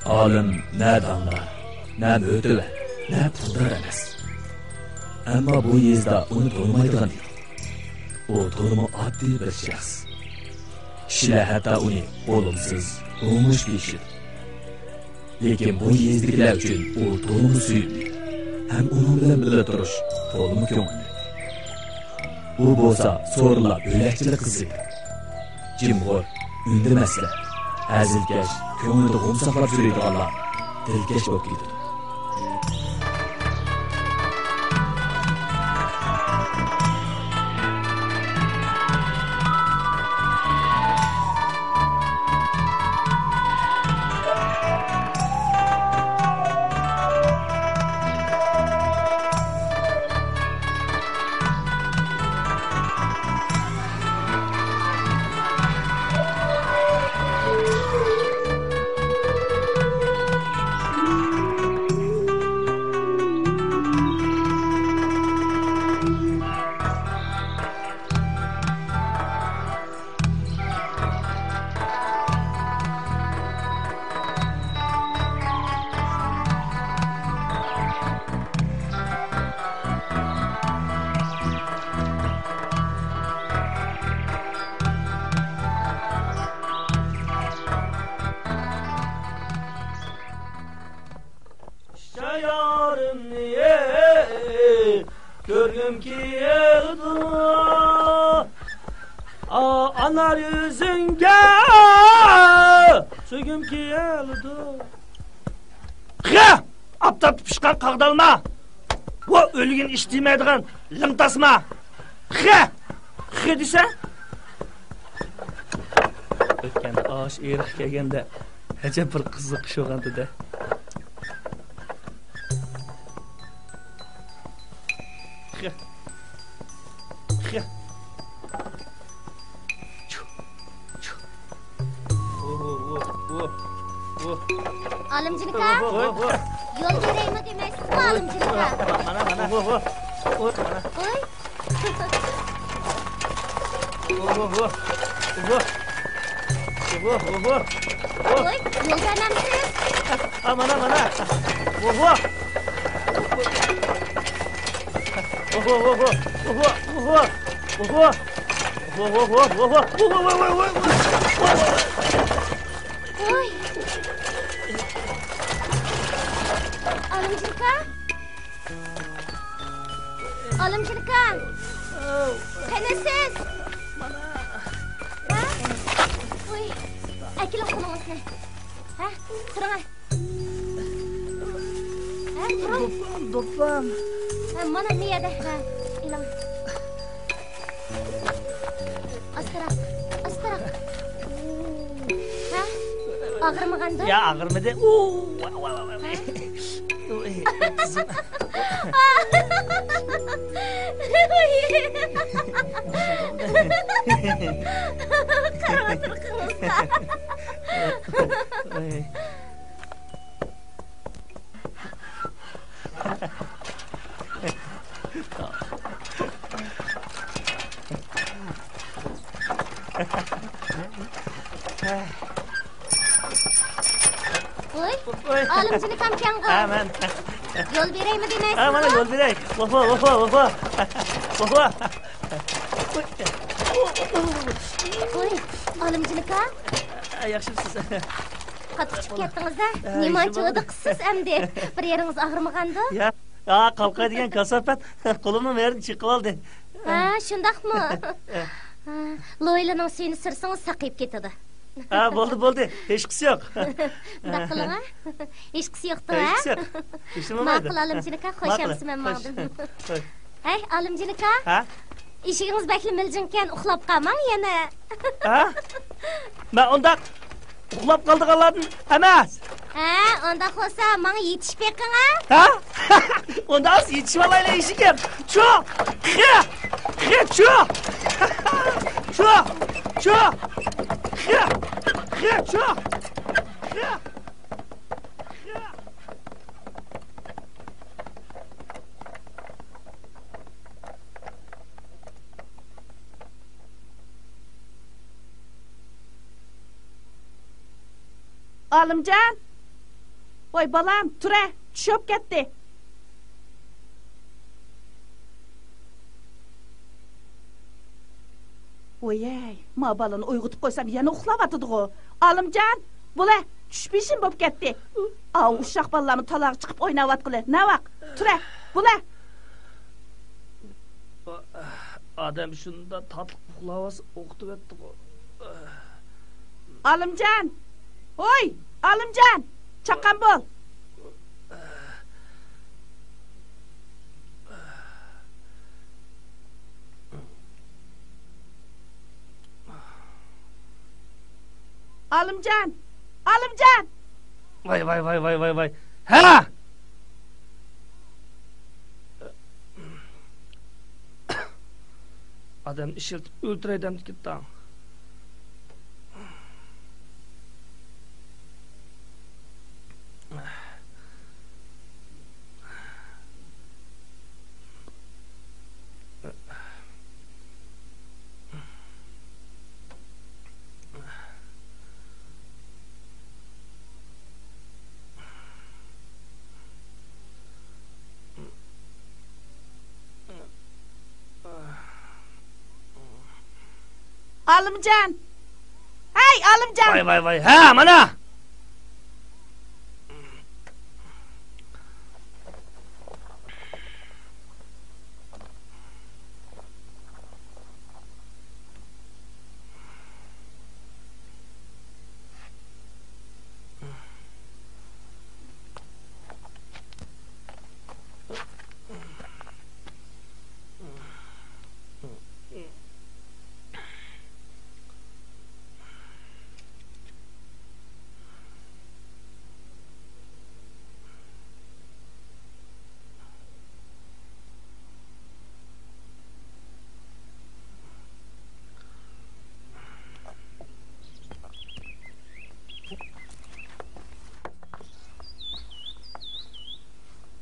Olim na danglar, na mo'tivar, na puldor emas. Ammo bu yezda uni to'nimaydigan yo'q. U to'limi oddiy bir shaxs. Kishilar hatto uni o'limsiz, o'mush deyishadi. Lekin bu yezdikilar uchun u to'limi suyimli. Ham uning bilan birga turish to'limi ko'ngilli. U bo'lsa so'rlab o'lakchilik qiladi. Jimg'ur, undimaslar, hazilkash, ko'nglida g'um saqlab so'raydiganlar dilkash bo'lib ketadi. Anar yüzünge sögüm ki yeldi. Xe! Aptat pişkan qağdalma. O ölgün işlemeydiğen lımtasma. Xe! Xe dese? Ötkende ağaç eğrik kelgende acep bir kızık şoğandı da. Xe! Xe! Alimcilik'a yol vereyim demezsin mi alimcilik'a? Mana. Oy. Oy, yol vermemsiz. Mana. Oy. Alimcilik'a. Kanesiz. Ha? Oy. Akilin kulağınızı. Ha? Durun. Ha? Durun. Dopam. Ha, mana niyede. Ha? İlan. Astarak. Ha? Ağırmağandı? Ya ağırmadı. Kızım. Karavatır kılmışsa. Oy, alimcilik amcanğı. Aman. Yol vereyim mi demezsin? Aman yol vereyim. Vafa. Oy, alimcilik'a. Yaxşımsınız. Qatıq çıkıp kettiniz da. Nemançı ıdıqsız əmdi. Bir yeriniz ağırmağandı? Ya, qalqa degen kasafat qolumdan yerin çıkıp aldı. Ha, şundaq mı? Loylanın suyunu sırsınız saqayıp ketidi. Ha, boldu. Hechqisi yo'q. Bundaq qiling, ha? Hechqisi yo'qdi, ha? Hechqisi yo'q. Ishlamadi. Ma'qul alimchilikka, xo'shamsiz men ma'qul. Hey, alimchilikka. Ha? Eshigingiz bakli miljinkkan, uxlab qolmang yana. Ha? Men undaq uxlab qoldiganlardan emas. Ha, onda bo'lsa, menga yetishib beqing, ha? Ha? Onda az yetishib olaylar eshigim. Chu! Chu! Olimjon, Voy balam, tura, tushib ketdi. Voy, ma balani uyg'otib qo'ysam, yana uxlavatidi-ku. Olimjon, bo'la, tushbishim bo'lib ketdi. Av, uşaq balalarni talaq chiqib o'ynavatqili. Navaq, tura, bo'la. Adam shunda tatlı uxlavas o'qitib etdi-ku. Olimjon. Voy, Olimjon, chaqqan bo'l. Olimjon! Olimjon! Voy. Ha! Adam ishiltib o'ltiraydan ketdi. Olimjon! Hey, Olimjon! Voy. Ha, mana!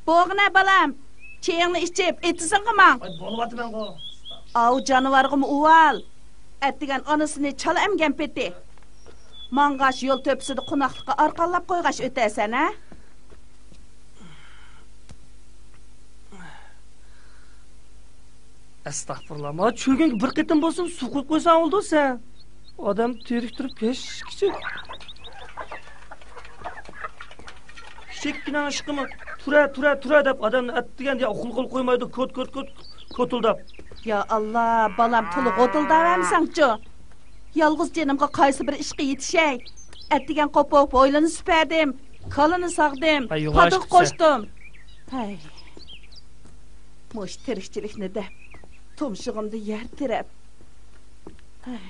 Bo'g'na balam, cheyingni ichib, etisin qilmang. Voy, bo'lyapman ku. Av jonivorg'im uval. Etdigan onasini chala emgan peti. Mang'ash yo'l to'psida qunaqliqqa orqanlab qo'ygash o'tasan, ha? Astagfirullah. Ma cho'lganga bir qitim bo'lsin suv qo'yib qo'ysan oldu sen. Odam terik turib pesh kichik. Kichikgina ishqimi tura deb odamni atdigan ya uxul qo'ymaydi, ko'tildab. Ya Allah, balam to'liq o'tildavamsan-chu. Yolg'iz jenimga qaysi bir ishga yetishay. Atdigan qo'poq bo'ylini supardim, qalini sog'dim, paduq qo'shdim. Hay. Mo'sh tirikchilikni deb tumshug'imni yer tirab. Hay.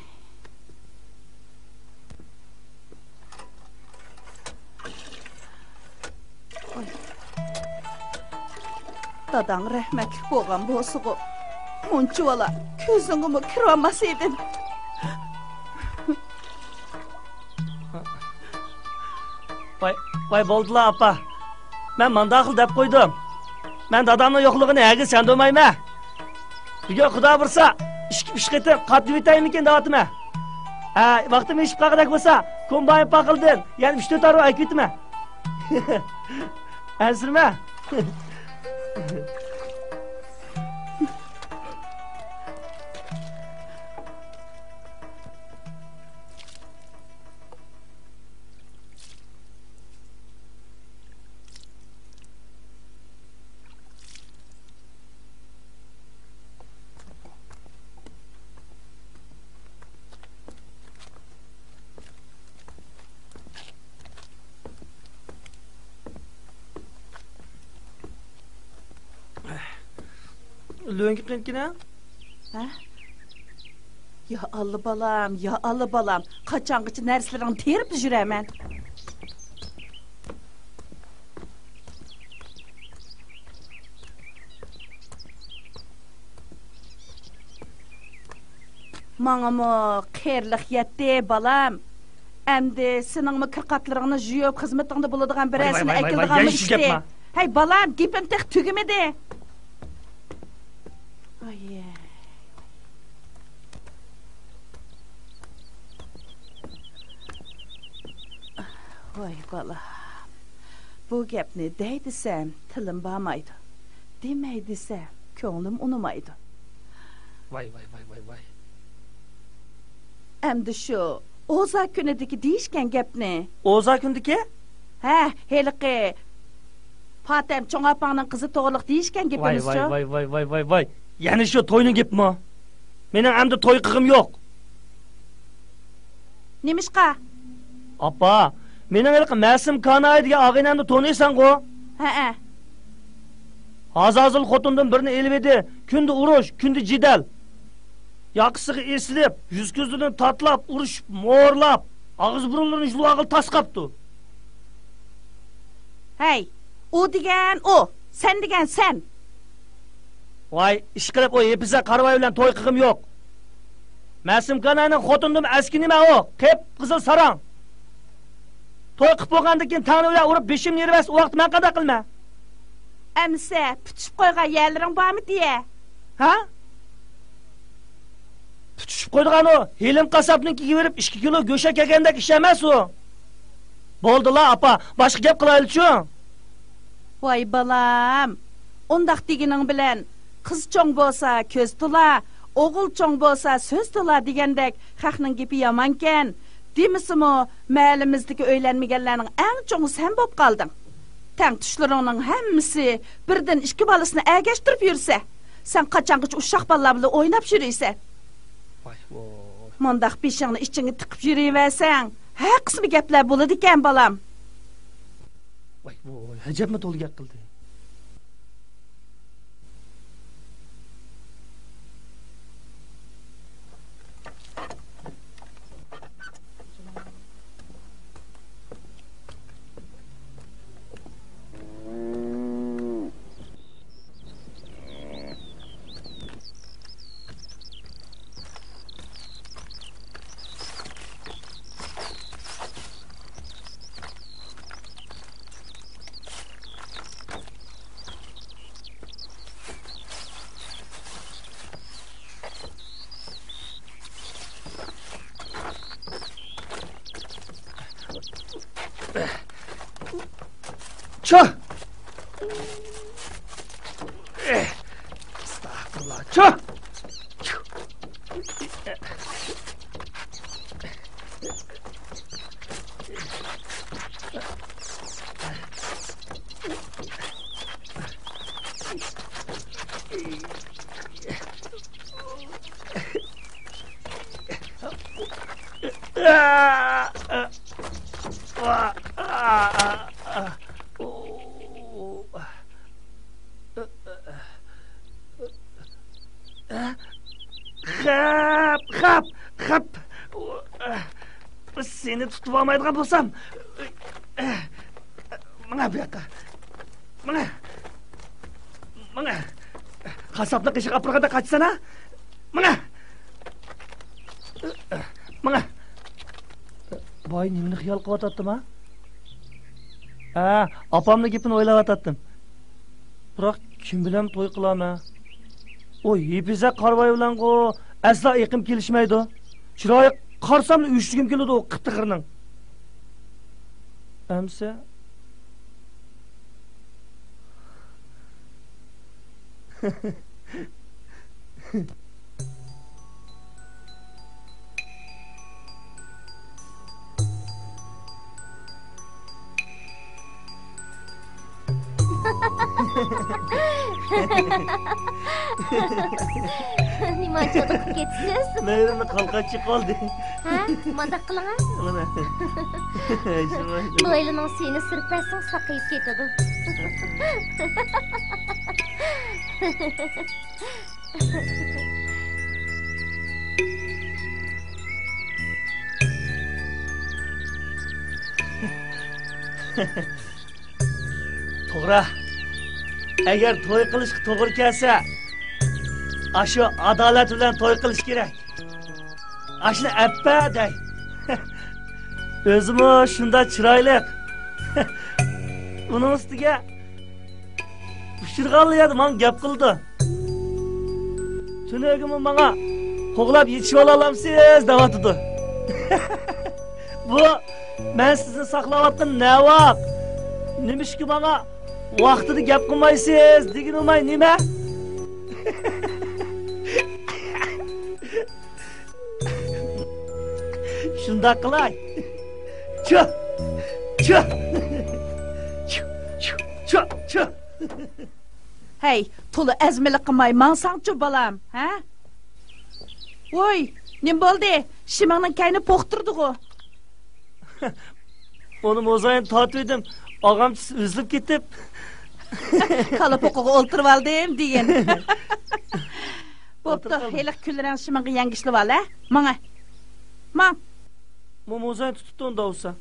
Dadang rahmatli bo'lgan bo'lsa-ku, munchola ko'zingimga kirolmas edim. Voy bo'ldilar apa. Men mandaqil deb qo'ydim. Men dadamning yo'qligini hagi sandolmayman. Bugun Xudo ursa, ish qitim qatib yetaymikin deyapman. Vaqtim ish qaqadak bo'lsa, kombayn paqildin. Yana 3-4 oyga aytib ketma. Ansirma. Löngü qinkina? Ha? Ya Allah balam, qachongacha narsalarni terib yuraman. Mangamo xayrlik yetdi balam. Endi seningmi kirqatlaringni juyib xizmatingda bo'ladigan birasini akildiganmi ishdi. Hey balam, gapim tek tugimidi. Voy bala. Bu gapni dey desem tilim barmaydı. Demey desem ko'nglim unumaydı. Vay. Endi shu Oza kunidagi deyishgan gapni. Oza kundiki? Ha, heliqi Patem cho'ng opangning qizi to'g'liq deyishgan gapimiz shu. Vay. Ya'ni shu to'yning gapmi? Mening endi to'y qilg'im yo'q. Nimishqa? Apa, mening heliqi Masim Kanay degan og'inamni taniysan-ku? Ha. Azazil xotindan birini elib edi. Kundi urush, kundi jidal. Yaqisiga esilib, yuz ko'zidan tatlab, urishib, mo'rlab, og'iz burunlarini julag'il tasqabdi. Hey, o degan o, sen degan sen. Vay, ish qilib o epiza qarvoy bilan to'y qilg'im yo'q. Masim Kanayning xotindim aski nima o? Qep qizil sarang. To'y qilib bo'lgandan keyin tani bilan urib beshim nervas, u vaqt men qada qilma. Amsa, putishib qo'ygan yerlaring bormi deya? Ha? Putishib qo'ygan o, Helim qasabnikiga berib 2 kilo go'shak yegandek ish emas u. Bo'ldi-la, apa, boshqa gap qilaylik-chu. Voy balam, undaq degining bilan qiz cho'ng bo'lsa ko'z to'la, o'g'il cho'ng bo'lsa so'z to'la degandek xalqning gapi yomonkan. Demisimi, ma'limizdagi o'ylanmaganlarning eng cho'ngi sen bo'lib qolding. Tang tushlaringning hammasi birdan 2 bolasini agashtirib yursa, sen qachongacha ushaq bolalar bilan o'ynab yuraysan? Voy. Mundaq beshingni ichingga tiqib yurayversang, ha qismi gaplar bo'ladi ekan bolam. Voy, ajabmi to'lgak qildi. Çö! Estağfurullah. Çö! Xap. Seni tutib olmaydigan bo'lsam, mana bu yoqqa. Mana. Qassobni qiyshiq aprag'ada qochsana. Mana. Voy, nimani xiyol qilyaptdim-a? Ha, opamning gapini o'ylayotdim. Biroq kim bilan to'y qilaman? O yepiza qarvoy bilan-ku asla iqim kelishmaydi. Chiroyi qarsamni uyushtigim keladi o qittig'irning. Amsa Nima cho'qib ketsiz? Merimni qalqachi qoldi. Ha? Mandaq qiling. Mana. Loylining seni sirpasing saqayib ketadi. To'g'ri. Agar to'y qilishga to'g'ri kelsa, ashu adolat bilan to'y qilish kerak. Ashni appa day. O'zim shunda chiroyli. Uning ustiga Pishirganlar edi, men gap qildi. Tunagimi menga qo'g'lab yetishib olamsiz deyotdi. Bu men sizni saqlayotgan navaq. Nimishki bana vaqtida gap qilmaysiz degan olmay nima? Shunda qilay. Çö. Hey, tulu ezmeli qilmay mansangchu balam, ha? Voy, nim bo'ldi? Shimangning kayni po'qtirdi-ku. Onu mozayin tatıydım. Ağam üzülüp gitip. Kala poquga o'ltirib oldim degan. Bo'pti, heliq kunlaring shimangga yangishli ol, ha? Mana. Mang. Bu mozayin tutibdi onda olsa.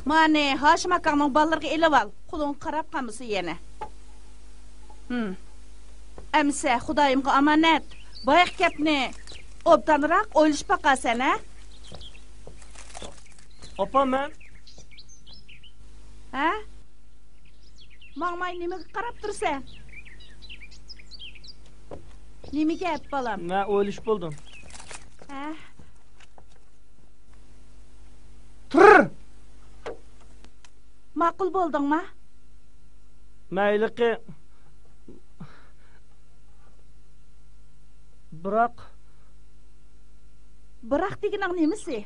Mane, Hashim akamning ballarga elib ol. Qo'ling qarab qamisi yana. Amsa, Xudoyimga omonat. Boyaq gapni obdanroq o'ylashib baqasan, ha? Opa men. Ha? Mangmay nimaga qarab tursan? Nima gap balam? Men o'ylashib bo'ldim. Ha? Tur! Ma'qul bo'ldingmi? Mayliqi Bırak deganing nimasi?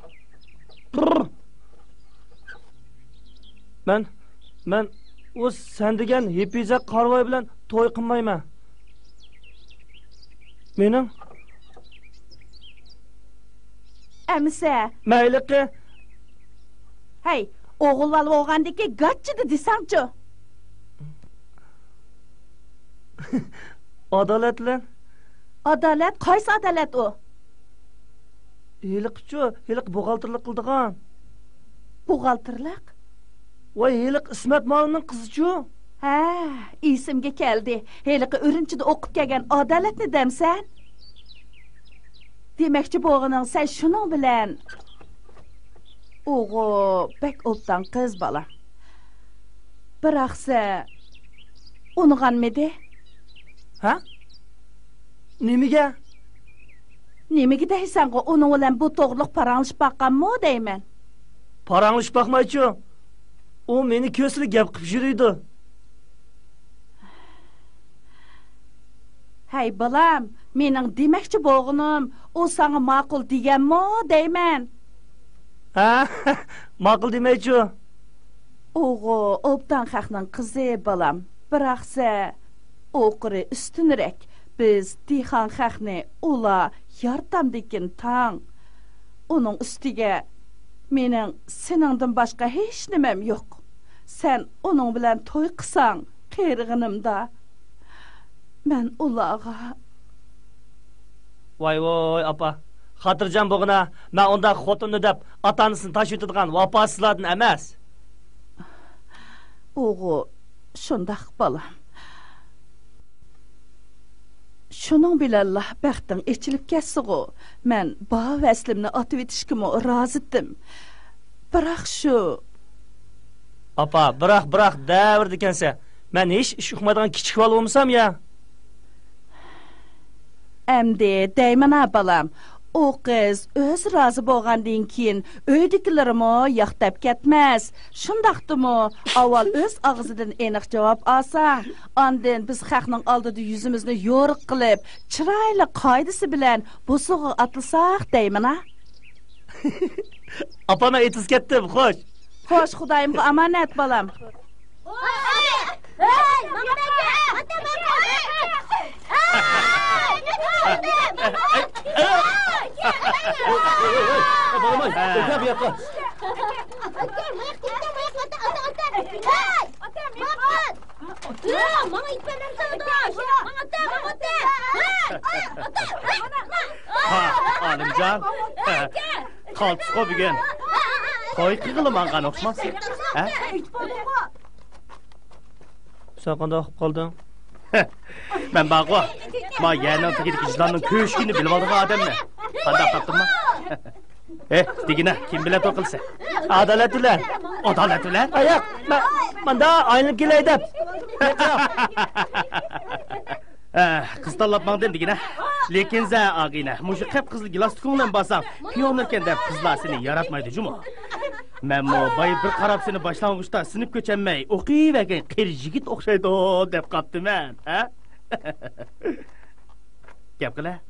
Men o sen degan hepizak qarvoy bilan to'y qilmayman. Mening Amsa. Mayliqi. Hey, o'g'il val bo'lgandiki gachchidi desangchi. Adolatli. Adolat, qaysi adolat o? Heliq buğaltırlık qildigan. Buğaltırlık? Voy, heliq İsmat Ma'lumning qizichu. Ha, esimga keldi. Heliq Urumchida o'qib kelgan adolatni demsan? Demakchi bo'g'ining sen shuning bilan o'g'o bek obdan qiz bola. Biroqsa unig'anmidi? Ha? Nimaga? Nimaga deysan, uni bilan bu to'g'riliq paranglashib baqqanmi deyman? Paranglashib baqmaychi. U meni ko'sli gap qilib yuriydi. Hey balam, mening demakchi bo'g'inim, u senga ma'qul deganmi deyman? Ha, ma'qul demaychi. O'g'o, obdan xaqning qizi balam. Biroqsa o'qiri ustunroq. Biz Dixon xaqni ula yordamdikin tang. Uning ustiga mening seningdan boshqa hech nimam yo'q. Sen uning bilan to'y qilsang, qirg'inimda men ularga. Voy apa. Xotirjam bo'g'ina, men unda xotinni deb ota-onasini tashib o'tadigan vafosizlardan emas. O'g'o, shundaq bolam. Şunun bilallah baxting echilib ketsa-ku, men ba vaslimni otib etishga rozidim. Biroq shu Apa, biroq davr dekansa, men hech ish uqmaydigan kichik bola bo'lsam ya. Endi deyman balam, o qiz o'z rozi bo'lgandan keyin uydagilarimi yoqtab ketmas. Shundaqdimi, avval o'z og'zidan aniq javob olsang, ondan biz xalqning oldida yuzimizni yo'riq qilib, chiroyli qoidasi bilan busuqqa atilsaq deyman, ha? Apa, men etiz ketdim, xo'sh. Xo'sh, Xudoyimga omonat balam. Hey, mama beka! Ota beka! Balamay, o'tib bu yoqqa. Mama itmandan sağdosh. Ota. Ha, Olimjon. Qoltib bugun. Qo'y qilmangan o'xshamas. Ha? Sen qanday o'qib qolding? Men baqwa. Ma yana tigidagi ijlonning ko'shkini bilib olgan odamni. Qanday topdimmi? Digina, kim bilan to'qilsa? Adolat bilan. Adolat bilan? Ayoq, menda aylanib kelay deb. Qiz tanlab mangdim digina. Lekin sen ağine, muşu qip-qizil gilastikingdan basang, piyonirken deb qizlar seni yaratmaydi cuma. Men mo bayı bir qarab seni başlangıçta sinip köçenmey, o'qiyvergan qeri yigit o'xshaydi deb qapdim men, ha? Gap qila.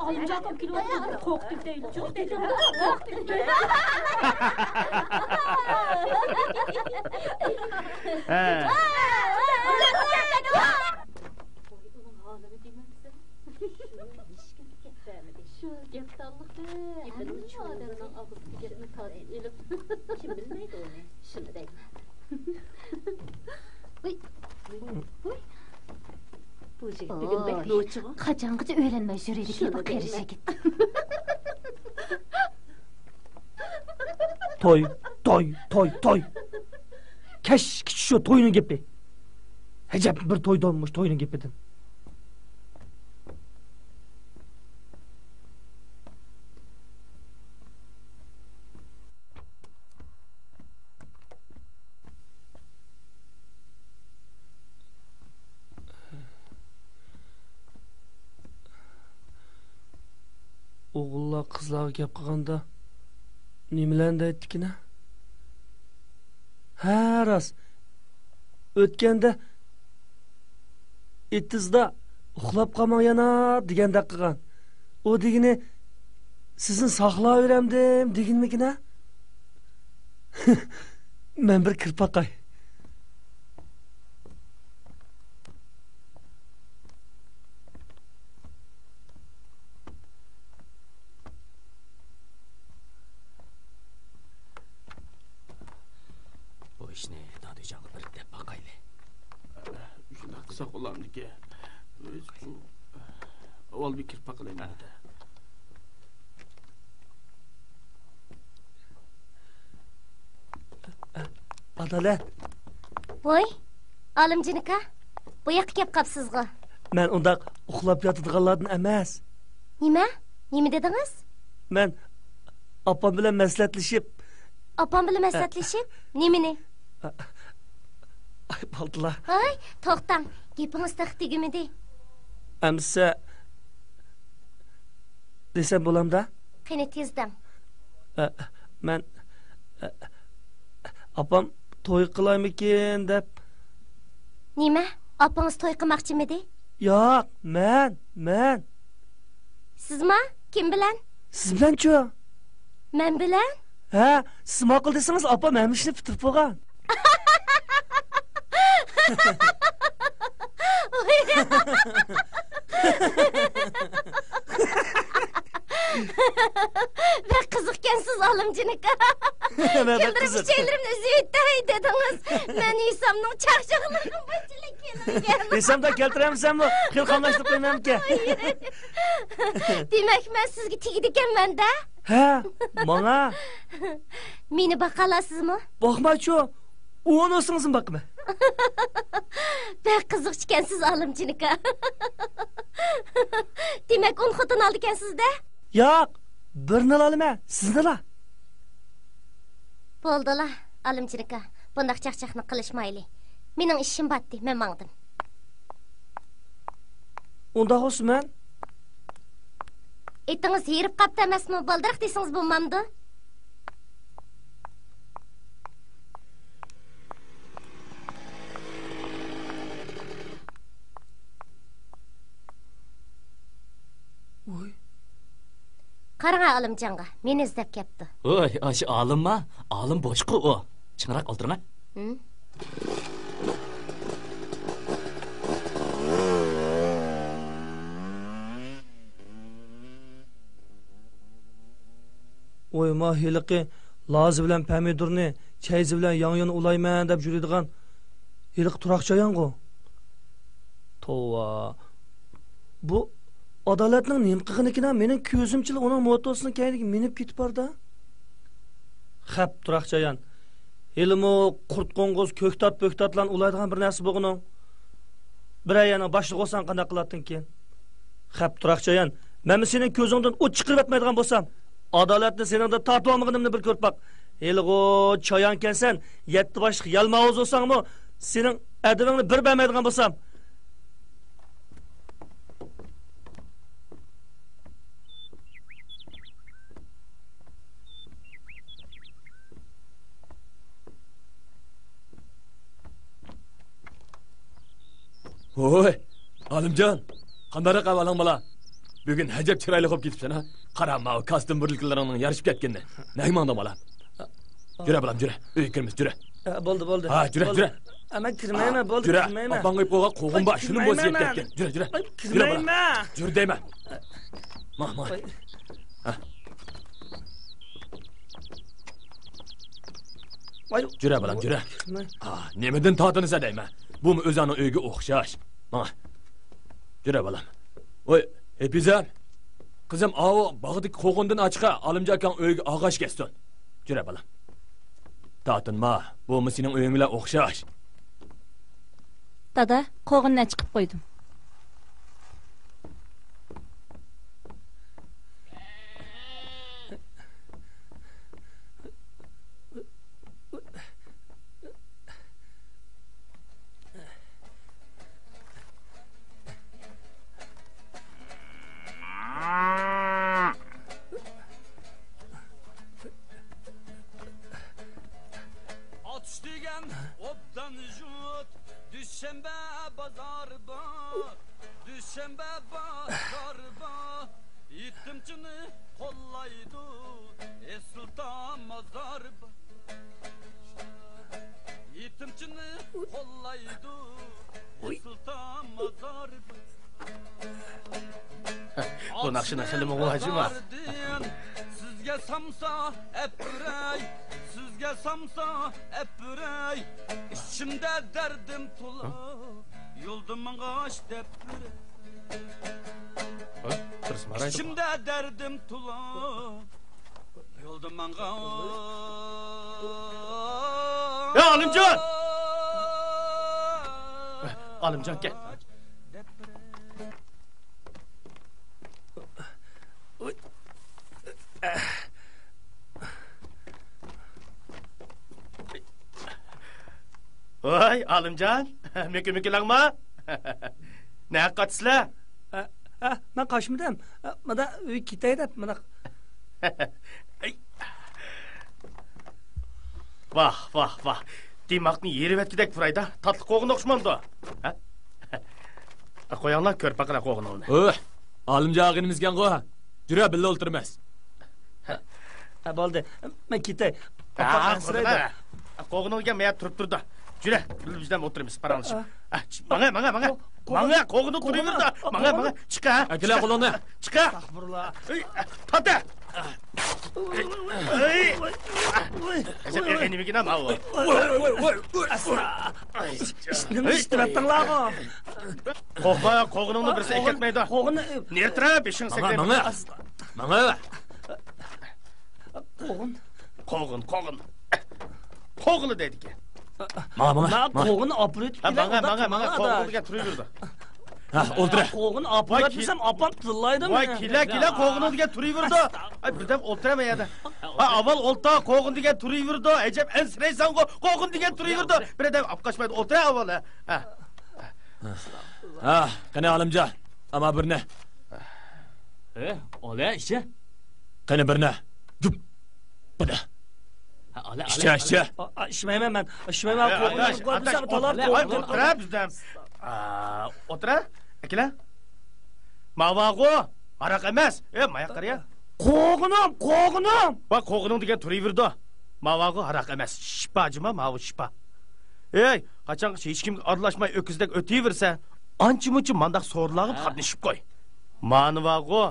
Alacağım kilo korktuk değil. Çok dedim. Şu yaptallık benim şu adarının ağzı gelini ta elip kim bilmeydi onu. Şunu değil. Uy. Uy. Bu jigit bugün bekliyorçu. Qachongacha o'ylanmay yuraylik bu qeri yigit. Toy. Keşke şu toyunun gepi. Hecep bir toyda olmuş toyunun gepidin. Oğullar qizlarga gap qilganda nimalarni aytdikina? Ha, rost. O'tganda etizda uxlab qolmang yana degandek qilgan. O degini sizni saqlayveramdim deginmikina? Men bir kirpaqay. ishni dodijonga bir deb boqayli. Shunday qilsa qo'lamniki. Avval bir kirpa qilayman. Adalet. Voy, Olimjinika, bu yoqqa kelib qapsizg'i? Men undaq uxlab yotadiganlardan emas. Nima? Nima dedingiz? Men opam bilan maslahatlashib. Opam bilan maslahatlashib? Nimani? Ay, baldılar. Ay, to'xtang. Gapingiz taxtigimidi? Amsa desem bo'lamda? Qani tezdan. Men opam to'y qilaymikin deb. Nima? Opangiz to'y qilmoqchimidi? Yo'q, men. Sizmi? Kim bilan? Siz bilan-chi? Men bilan? Ha, siz ma'qul desangiz opam ham ishni bitirib qo'ygan. Bek qiziqkansiz Olimjinika. Keldirib şeylerimni üzüytay dediniz. Men İsamning chaqchaqlarini bunchalik keltirgan. İsamda keltiramisanmi? Xilqamlashtirib qo'ymayman-ki. Demak, men sizga tegdi ekanman-da. Ha, menga. Meni baqalasizmi? Boqma-chu. O'ni o'zingizmi boqma. Bek qiziq ekansiz Olimjinika. Demak, o'n xotin oldi ekansiz-da? Yo'q, birini olaman, sizni-la. Bo'ldi-la, Olimjinika. Bundaq chaqchaqni qilishmayli. Mening ishim batdi, men mangdim. Unda Osman. Etingiz yerib qapti emasmi? Baldiraq desangiz bo'lmamdi? Oy. Qarang Olimjonga, meni izlab kelibdi. Oy, aşı olimma? Olim boshqa o. Chingroq oltirma. Oy, mahiliqi Lazi bilan pomidorni, chayzi bilan yon-yon ulayman deb yuradigan hiliq turaqchayan-ku. Tova. Bu adolatning nim qilganikidan mening ko'zimchilik uning motosini kayniga minib ketib borda. Xap turaqchayan. Elimo qurt qo'ng'iz ko'ktat-pöktatlan ulaydigan bir narsa bo'g'uning. Bir ayana boshliq olsan qanday qilatding keyin? Xap turaqchayan. Men sening ko'zingdan o't chiqarib etmaydigan bo'lsam, adolatni seningda tortib olmaganimni bir ko'rib baq. Elg'o choyonkansan, 7 boshliq yalmog'iz bo'lsangmi, sening adabingni bir bermaydigan bo'lsam. Oy, Alimjon, qanday qavalang bola? Bugun hajab chiroyli bo'lib ketibsan ha? Qarama, kostyum birliklaringning yarishib ketganda. Nagmanda bola? Jura bolam, jura. Uyga kiramiz, jura. Bo'ldi. Ha, jura. Ama kirmayman, bo'ldi, kirmayman. Opang qo'yib qo'ygan qo'g'in bor, shuni bo'zib ketgan. Jura. Kirmayman. Jur deyman. Ma. Ha. Jura bolam, jura. Nemadan tortinsa deyman. Bu o'zini uyga o'xshash. Mana. Jura bolam. Voy, Epizam. Qizim, avo bog'dagi qo'g'indan ochiqa Alimjon akang uyga og'ash kestin. Jura bolam. Tortinma, bu sening uying bilan o'xshash. Dada, qo'g'indan chiqib qo'ydim. Düşembe bazarba itimçini kollaydı Sultan mazarba itimçini kollaydı Sultan mazarba Bu nakşına xilimi qo'yajima. Sizga samsa epray sizga samsa epray içimde derdim to'la yo'ldim g'ash deb İçimde derdim tula Yoldum manga Ya Alimjon! Alimjon gel. Oy Alimjon, mükü-mükülangma. Ne qatsizlar? Ben kaçmadım. Mana uy ketay deb, mana. Vah. Demakni yeri vetkidek burayda. Tatlı qo'g'in o'xshamanda. Ha? Qo'yinglar ko'rpa qila qo'g'inni. Alimjon ag'inimizgan qo'y. Jura billa o'ltirmas. Bo'ldi. Men ketay. Qo'g'inga men turib turdi. Jura, bizdan o'tiramiz, paranlashib. Manga qo'g'inni turaverdi. Manga chiqa. Akila qo'lingni. Chiqa. Astag'firullah. Tata. Sen nimaga nima u? Nima ishtiraptinglar-ku? Qo'rqma, qo'g'iningni birsi ekatmaydi. Qo'g'inni nertra beshing sakray. Manga. Qo'g'in. Qo'g'ini deydi. Manga. Qo'g'inni opret Manga qo'g'inga turaverdi. Ha, o'ltir. Qo'g'in opret desam, opam tillaydi. Voy, kila qo'g'iniga turaverdi. Ay, birdan o'ltiramayadi. Ha, avval o'lta qo'g'iniga turaverdi. Ajab ansiraysan, qo'g'iniga turaverdi. Birdan opqashmaydi. O'ltira avval. Ha, qani Alimjon. Ama birni. Ola ishchi. Qani birni. Jup. Bada. İşte. İşmeyemem ben. İşmeyemem. Qo'ydim, talab qo'ydim. O'tira bizdan. O'tira. Akila. Mavag'o, araq emas. Mayoq qariya. Qo'g'inim. Va qo'g'ining degan turaverdi. Mavag'o araq emas. Shipajima, mavu shipa. Qachon hech kimga aralashmay o'kizdek o'taversa, ancha-muncha mandaq so'rlag'ib qatnashib qo'y. Manvag'o,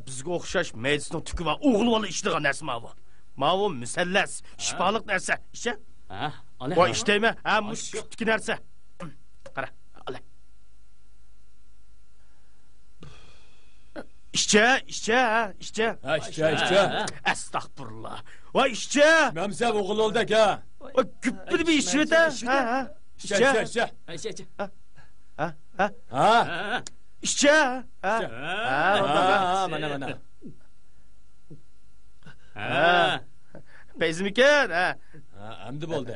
bizga o'xshash meditsina tuki va o'g'il bola ishlagan narsa mavu. Mavu musallas, shifoliq narsa. Isha? Ola. Voy ishtaymi? Mushkutki narsa. Qara, ola. İşçi. Ha, ishchi. Astagfirullah. Voy ishchi. Mamsa o'g'il oldak ha. Voy küppür bir işçi de. Ha. İşçi. Ha. İşçi. Mana. Bezmikan, ha. Endi bo'ldi.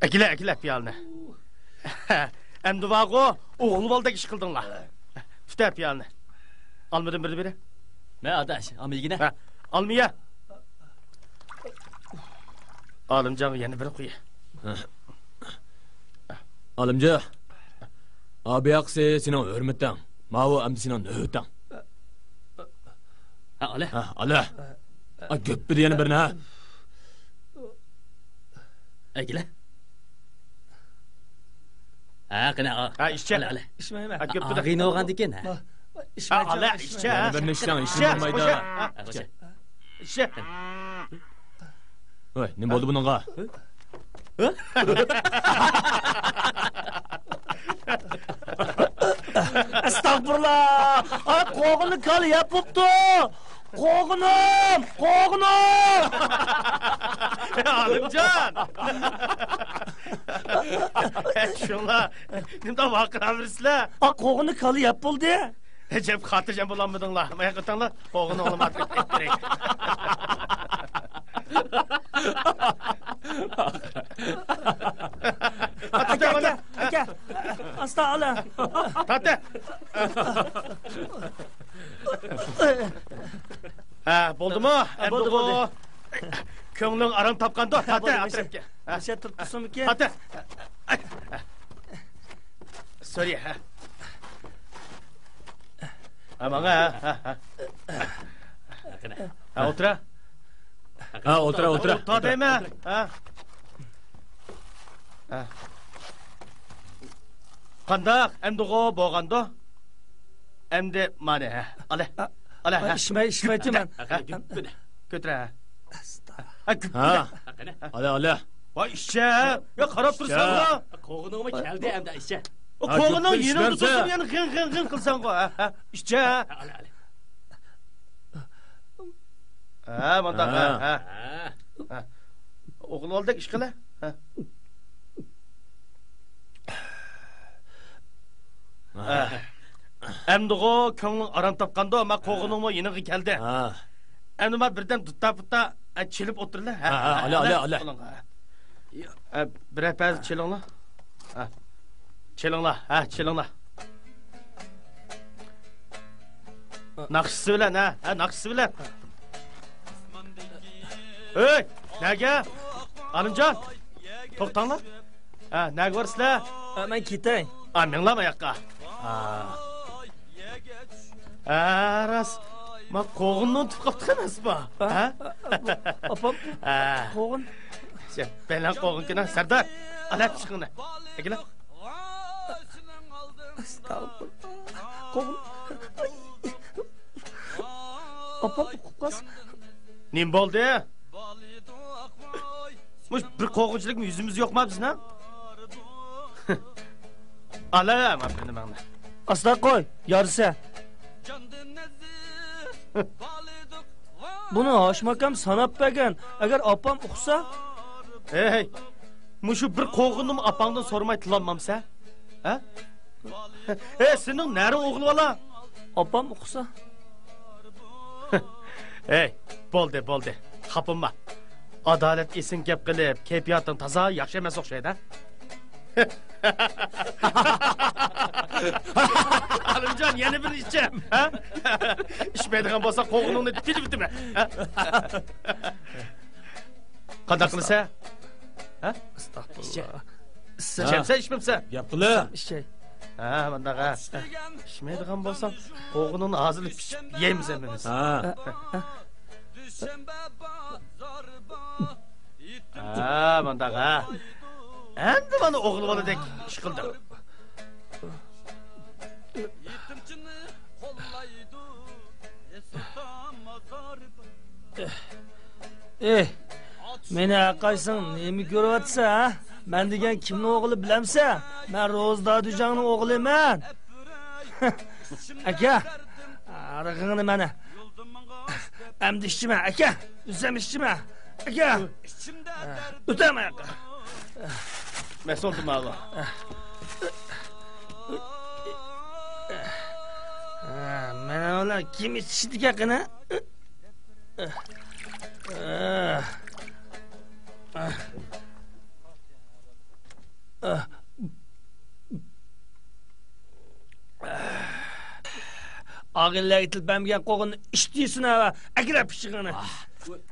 Akila piyolni. Endi vaqo, o'g'il boldek ish qildinglar. Tuta piyolni. Almadim birni beri. Men adash, amigina. Ha, almiya. Olimjon yana bir qo'y. Olimjon. Abi yaqsi sening hurmatdan. Mavo amdi sening nöhtan. Ha, ala. Göppü diyeni birine ha. Gile. Qana. Ha, ishchi. Ala. İçmeyme. Ha, göppü de. Ag'ini olgan ekan ha. Ala, ishchi. Birini ishlang, ishchi bo'lmaydi. Ishchi. Voy, nima bo'ldi buningga? Estağfurullah. Ay qo'g'ini kal yapıptı. Qo'g'inim. Olimjon. Shunlar, nimda vaqiraversizlar? Ay qo'g'ini kal yapıldı. Jeb xotirjam bo'lolmadinglar. Maya qatanglar, qo'g'ini o'g'lim atib kettiring. Aka. Asta ala. Tata. Ha, bo'ldimi? Bo'ldi. Ko'ngling aram topganda, tata atrofga. Nasha turibsizmi ki? Tata. Sorry, ha. Amanga, ha. Ha, o'tira. Ha, o'tira. Totaymi? Ha. Qandaq, endi bo'lganda? Endi mana, ha. Ala. İçmeydi ben. Ko'tira. Ha. Ala. Voy ishchi, yo qarab tursanmi? Qo'g'iningmi keldi endi ishchi. O qo'g'ini yeningda turib, yana g'in qilsan-ku, ha. Ishchi. Ha, mana ha. O'g'il oldek ish qila. Ha. Endi ko'ngling aram topganda, men qo'g'iningmi yeniga keldi. Ha. Endi men birdan tutta chilib o'tirlar. Ha, ala. Bir paz chilinglar. Ha. Chilinglar. Naqshisi bilan, ha, naqshisi bilan. Ey, nega? Alimjon, to'xtanglar. Ha, nega borsizlar? Ben ketay. Menglama yoqqa. Ras, men qo'g'inni unutib qolibdi emasmi? Ha? Opam, qo'g'in. Sen belan qo'g'inkina Sardar, alab chiqingni. Ekila. Estağfurullah. Qo'g'in. Opam uqas. Nim bo'ldi? Mush bir qo'g'inchilikmi yuzimiz yo'qmi bizning? Ala, men. Asta qo'y, yarısı. Bunu aşmakam sanab bergan. Agar opam uqsa, Hey, mushu bir qo'g'inni apangdan so'ramay tilolmamsa? Ha? Sening nari o'g'il bola? opam uqsa. Hey, bo'ldi. Xapinma. Adolat esin gap qilib, kayfiyating toza, yaxshi emas o'xshaydi. Alimjon, yana bir ishchi, ha? Ishmaydigan bo'lsa qo'g'iningni tilib bitimi? Qanday qilsa? Ha? Estağfurullah. Ishemsa, ishmamsa? Gap qilib. Şey. Ha, bundaqa. Ishmaydigan bo'lsam, qo'g'iningni hozirlik pishib yeymiz hemimiz. Ha. Ha, bundaqa. Endi mana o'g'il boladek ish qildim. Meni aqaysın, nemi ko'ryapsa, ha? Men degan kimning o'g'li bilamsa? Men Ro'zdodijongning o'g'liman. Aka, arig'ingni mana. Endi ishchiman, aka. O'zim ishchiman. Aka. O'taman aka. Mesoldim Allah. Mana ular kim ishchidi qana? Ağıllar itilpemgen qoğunu iştiysin hava. Akira pişiğini.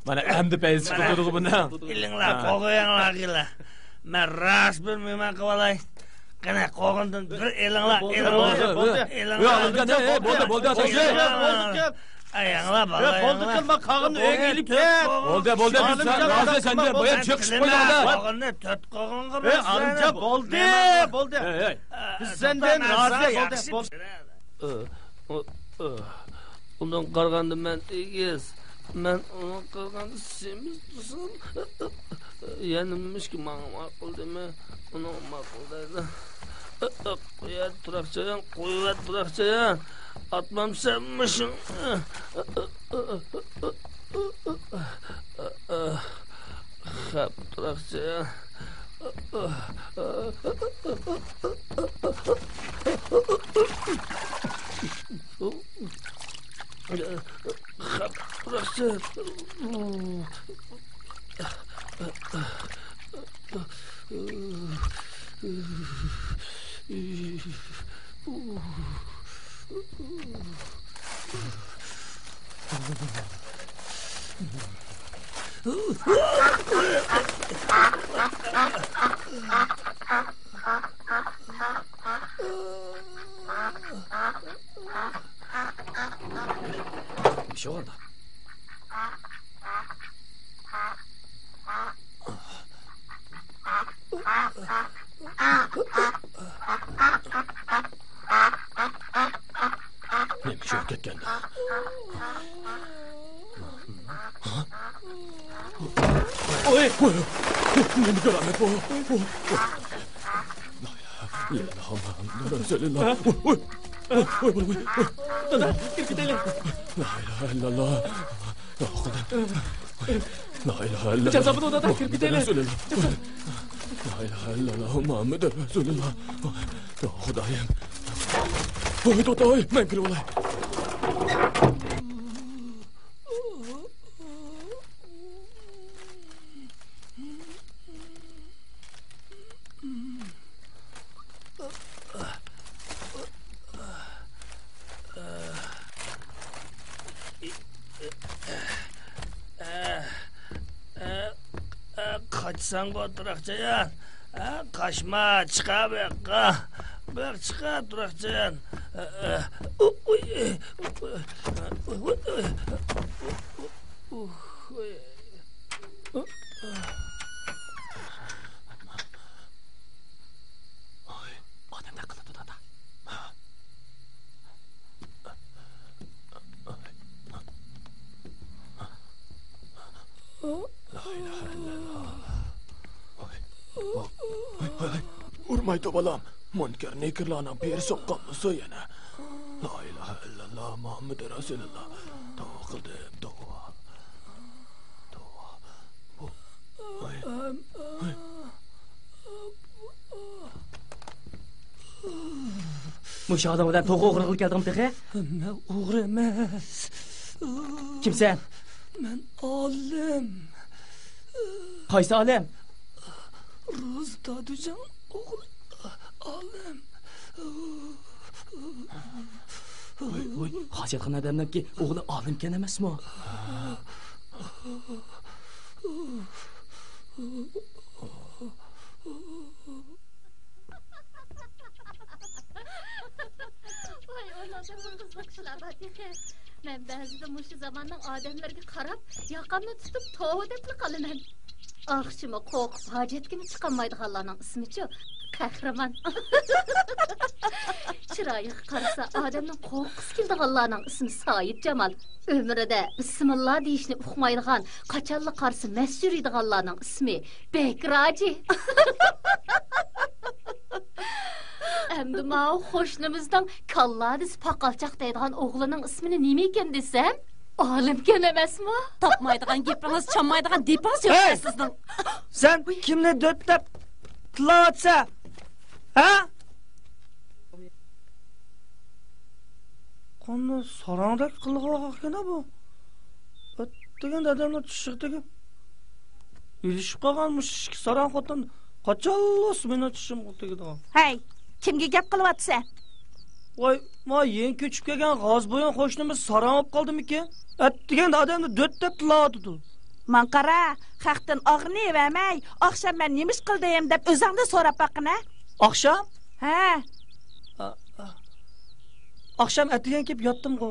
Mana endi payız chiqib bundan. Ilinglar qo'yinglar ağıllar. Men ras bilmayman qivalay. Qana qo'g'indan bir elinglar. Bo'ldi. Ayanglar bak. Bo'ldi qilma qog'inni o'ngilib ket. Bo'ldi. Sen de boya chiqib qo'yinglar. Qo'g'inni to'rt qo'g'inga bas. Alimjon bo'ldi. Biz sendan rozi bo'ldi. Undan qaraganda men egiz. Men uni qilganda semizsan. Yanimishki menga ma'qul dema. Uni ma'qul deydi. Qo'yat turoqchayan. Atmamsanmishing. Xap turoqchayan. Xap turoqchayan. Bir şey oldu. Ne bir şey yok ketken. Oy! Ne bir keramet bu? La ilahe illallah. Resulullah. Oy! Dada, gidelim. La ilahe illallah. La ilahe illallah. Çabuk sabun odada gidelim. La ilahe illallah. Muhammed Resulullah. Ya Xudayım. Oy Totoy, ben kirib olay. Kaçsan bu turoqchayan. Kaçma, çıqa bu yoqqa. Bu yoq çıqa turoqchayan. Odam ne qiladi dada? La ilahe illallah. Urmaydi balam. Munkar nekirlarni beri soqqanmisa yana. La ilahe illallah Muhammed Resulullah. Tavba qildim, tavba. Mushu odamdan to'g'ri o'g'ri qilib keldim texe? Men o'g'ri emas. Kimsan? Men olim. Qaysi olim? Ro'z Dadujon o'g'li olim. Voy, hojatxonadamki o'g'li olimkan emasmi? Voy, o'yladim qizlik ishlar bor texe. Men ba'zida mushu zamonning odamlarga qarab, yoqamni tutib tova deb qolaman. Axşıma qo'rqib hojatga chiqolmaydiganlarning ismi-chi? Qahramon. Chiroyiga qarasa, odamning qo'rqisi keladiganlarning ismi Said Jamal. Ömrida bismillah deyishni uqmaydigan, qachonla qarsa mas yuradiganlarning ismi Bekraji. Endi ma'u qo'shnimizdan kalladis paqalchoq deydigan o'g'lining ismini nima ekan desam? Olimkan emasmi? Topmaydigan gapingiz, chanmaydigan depingiz yo'q sizning. Sen kimni dötlab tilovatsa? Ha? Qonni sarangdak qilib qo'ygan bu. degan dadamlar tushig'dagi ilishib qolganmish ikki saran xotin qachonlos meni tushim tegdi. Hey, kimga gap qilyapsan? Voy, yeng ko'chib kelgan g'ozbo'yon qo'shnimiz saran olib qoldimikin? Degan dadamni do'ttib tiladi. Man qara, xaqdan og'rini vermay, oqshom men nemish qildim deb o'zingda so'rab baqina. Oqshom? Ha. Oqshom atigan kelib yotdim-ku.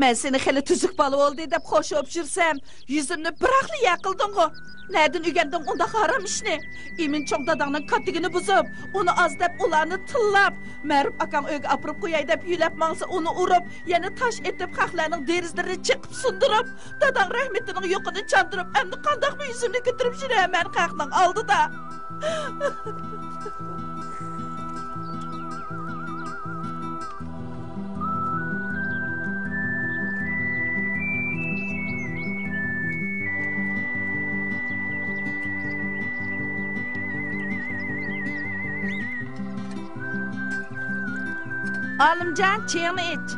Men seni xili tuzuk bola bo'ldi deb qo'shib jursam, yuzimni biraqli yaqilding-ku. Nereden ügendim onda haram işni? Emin çok dadağının kattigini buzub, onu az dep ularını tıllap, Merip akam öge apırıp koyay dep yülep mansa onu urup, yani taş etip kaklarının derizlerini çıkıp sundurup, dadağın rahmetinin yokunu çandırıp, emni kandak mı yüzümünü götürüp şunu hemen kaklan aldı da. Alimcan, çayını iç.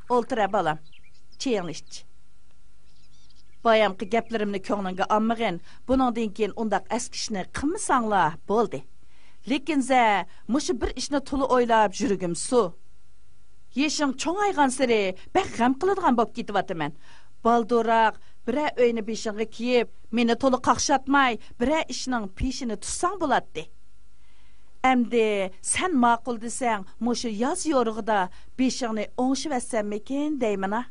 Oltura balam, çayını iç. Bayamqı geplerimni ko'nglingga olmag'in, buningdan keyin undaq askishni qilmasanglar bo'ldi. Lekin za mushu bir ishni to'la o'ylab yurugim su. Yeshing cho'ngaygan siri bak g'am qiladigan bo'lib ketyapman. Balduroq bira uyni beshingga kiyib, meni to'la qaqshatmay, bira ishning peshini tutsang bo'ladi. Endi sen ma'qul desang, mushu yoz yo'rig'ida beshingni o'ngshivassammikin deyman.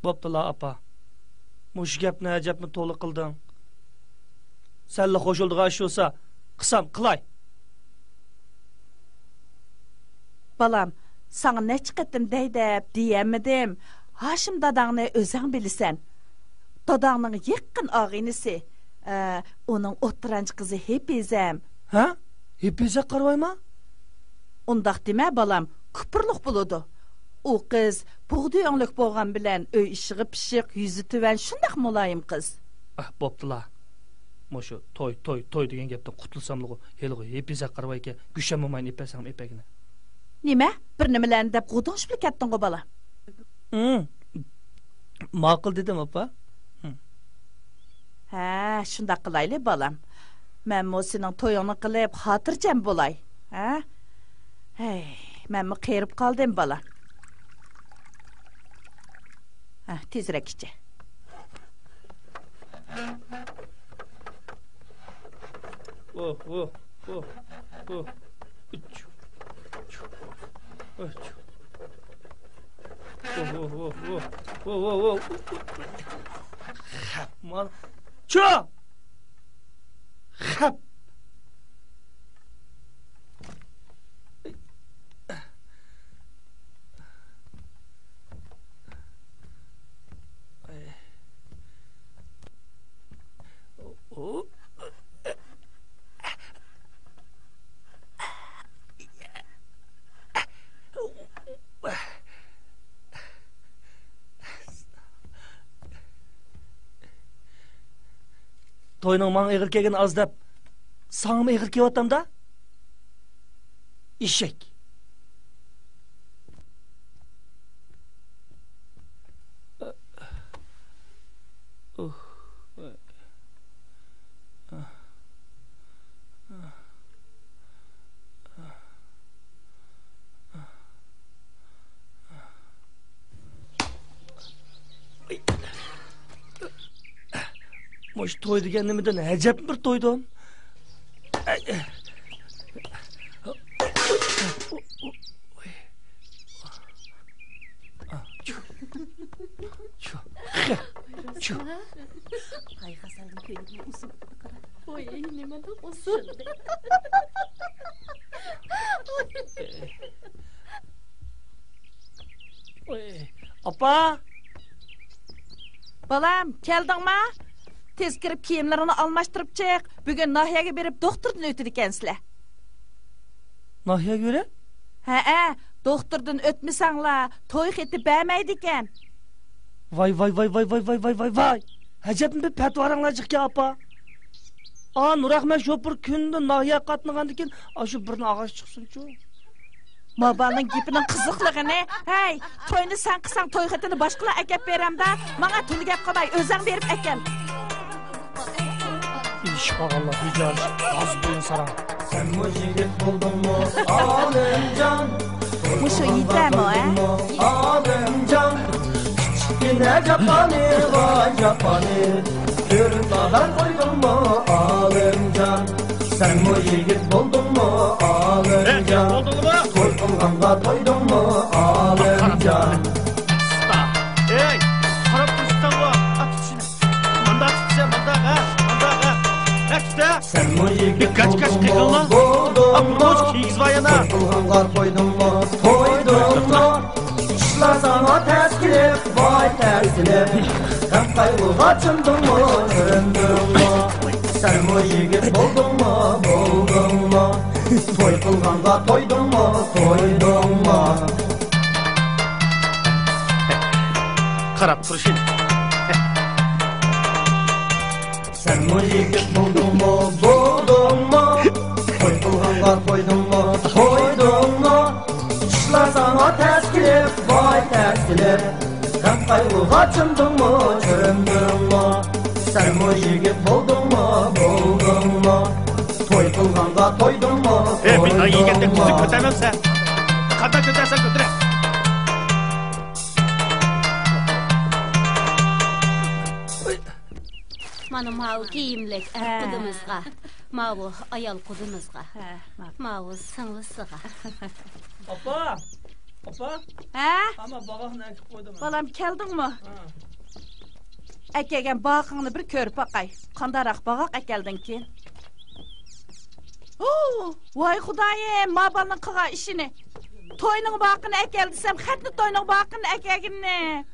Bo'ptilar apa. Mushu gapni ajabmi to'la qilding. Senla qo'shildigan ish bo'lsa, qilsam qilay. Balam, sana ne çıkıttım deydep diyemedim. Haşim dadağını özün bilisen. Dadağının yakın ağinisi. Onun oturanç kızı Hepizem. Ha? Hepizem qarayma? Ondaq deme balam, küpürlük buludu. O kız buğduyonluk boğan bilen öy işığı pişik, yüzü tüven şundaq mulayim kız. Boptila. Moşu toy degen gepten qutulsamlığı. Heliği Hepizem qarayke güşemmemayın epesem epegine. Nima? Bir nimalarni deb g'udonshib ketding bola. Ma'qul dedim apa. Ha, shunda qilayli bolam. Men mo sening to'yingni qilib xotirjam bo'lay. Ha? Hey, men mi qerib qoldim bola. Ha, tezroq ichi. Oh. Oh. Mal. Ço! Hap. Oh. Toyning man egil kelgan azdab, sangmi egil kelyaptam da? Eshak. Moş toy deganimdan ajab bir to'ydim. Ço. Ay Hasan'ın köyünün usul qara. Oy, nimadan usul? Apa? Balam, keldingmi? Tez kirib kiyimlarini almashtirib chiq. Bugun Nahiyaga berib doktordan o'tdi ekansizlar. Nahiyaga göre? Ha, doktordan o'tmasanglar, to'y xeti bermaydi ekan. Vay. Acaba bir petvaranglar çıkıyor apa. Nurahmet şoför künde nahiye katlıgandı ki aşı birine ağaç çıksın şu. Mabalın gipinin kızıklığı ne? Hey, toyunu sen kısan toy xetini başkala ekep verem da, bana tulu gep qılay, özün verip ekel. İş bağallah, rica az boyun saran. Sen bu yigit buldun mu Alimcan? Muşu yeter mi o Alimcan. Yine Japani var Japani. Yürüt haber koydun mu Alimcan? Sen bu yigit buldun mu Alimcan? Toy kılganda toydun mu Alimcan? Ey, qarab tursan bu. At içine. Manda tutsa, manda ha. Ne tutsa? Sen bu yigit Kaç buldun mu? Apurmuş kiyiz vayana. Toy kılganda toydun mu? Toydun mu? İşler sana ters girip, vay tersilip. Hem kaybığa çındın mı, döndün mü? Sen bu yigit buldun mu, buldun mu? Toy kılganda toydun mu, toydun mu? Qarab turishing. Sen bu yigit buldun mu, buldun mu? Toy kılganda toydun mu, toydun mu? İşler sana ters girip, vay tersilip. Hem kaybığa çındın mı, döndün mü? Sen bu yigit buldun mu, buldun mu? Toy kılganda toydun mu, Bir toydun ay yigende mu? kuzu kötememse. Qanday kötersen kötüre. Mana mau kiyimlik qudumuzga, mau ayol qudumuzga, mau singlisiga. Apa. Ha? Ama bağın ekip koydum. Balam, keldin mi? Ekegen bağını bir körüp bakay. Kandarak bağak ekeldin ki. Vay Xudayım, mabalın kığa işini. Toyunun bağını ekel desem, xatlı toyunun bağını ekegin ne?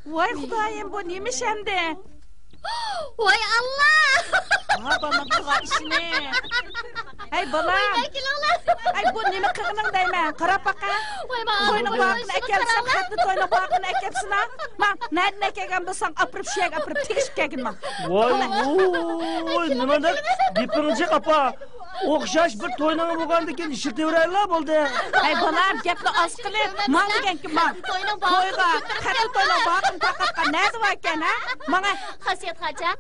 Vay Xudayım, bu neymiş hem de? Vay Allah! Mabalın kığa işini. Hey balam. Ay bu neme kığının deymen, qarap baka. Toyunun bağını ekel desem, xatlı toyunun bağını ekepsin ha? Ma, nereden ekegen bulsan, apırıp şeyek, apırıp tegişip kegin ma. Vay, nima da gipinecek apa. Okşaş bir toynağı boğandı ki işirtevererler oldu. Ay balam, gepni az qilib, man degan ki man. Toyga, qatlı toyunun bağını taqatqa nerede var eken ha? Mana. Xasiyat Xaja.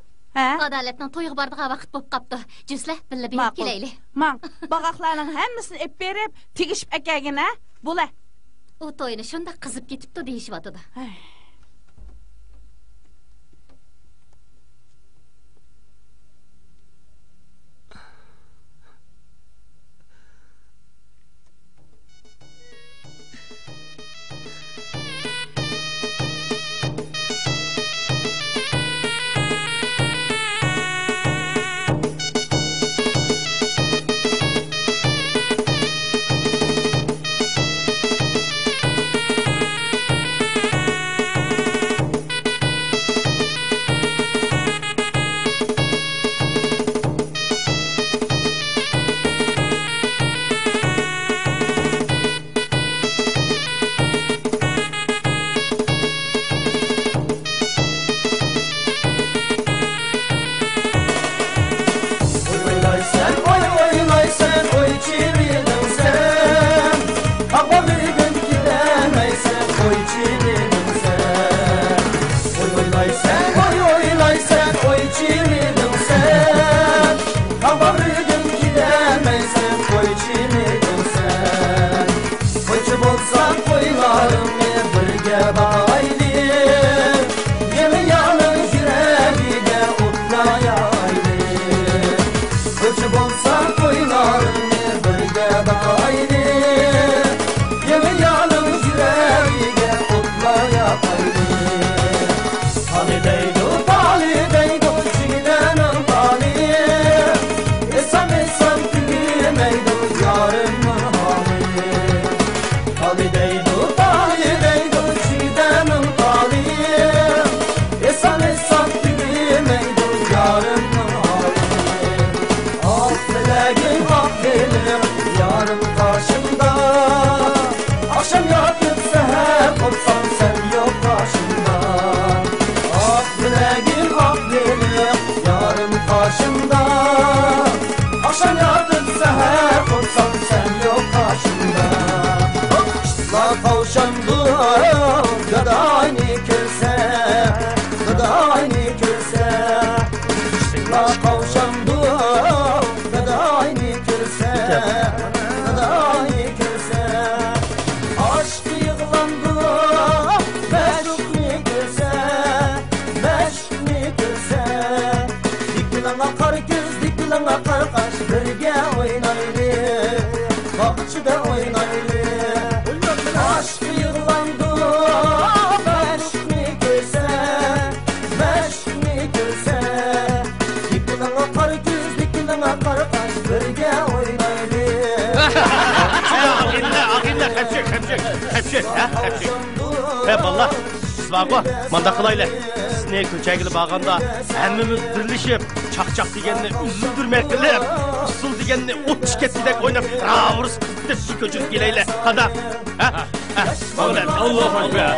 Adaletning to'yga bordigan vaqt bo'lib qopti. Juslar billa berib kelayli. Man, bag'aqlarning hammasini ep berib, tegishib akagin ha? Bo'la. U to'yni shunda qizib ketibdi deyishyotdi. kavşandı Gıdayını körse Gıdayını körse Aşkla kavşandı Gıdayını körse Gıdayını körse Aşk yığlandı Meşukni körse Meşukni körse Dikilen akar göz dikilen akar kaş Birge oynaylı Bakçıda oynaylı Aşk yığlandı Meşukni körse Meşukni körse Dikilen akar göz dikilen akar kaş Birge oynaylı Ağinle, hepşek. Valla, sizlarga manda qilayli. Sizni ko'chagili bag'anda hammamiz birlashib, chaqchaq deganni uzildirmay qilib, usul deganni o'ttish ketgidek o'ynab, ravurs deb shu ko'chirib kelayli. Qada. Allohu akbar.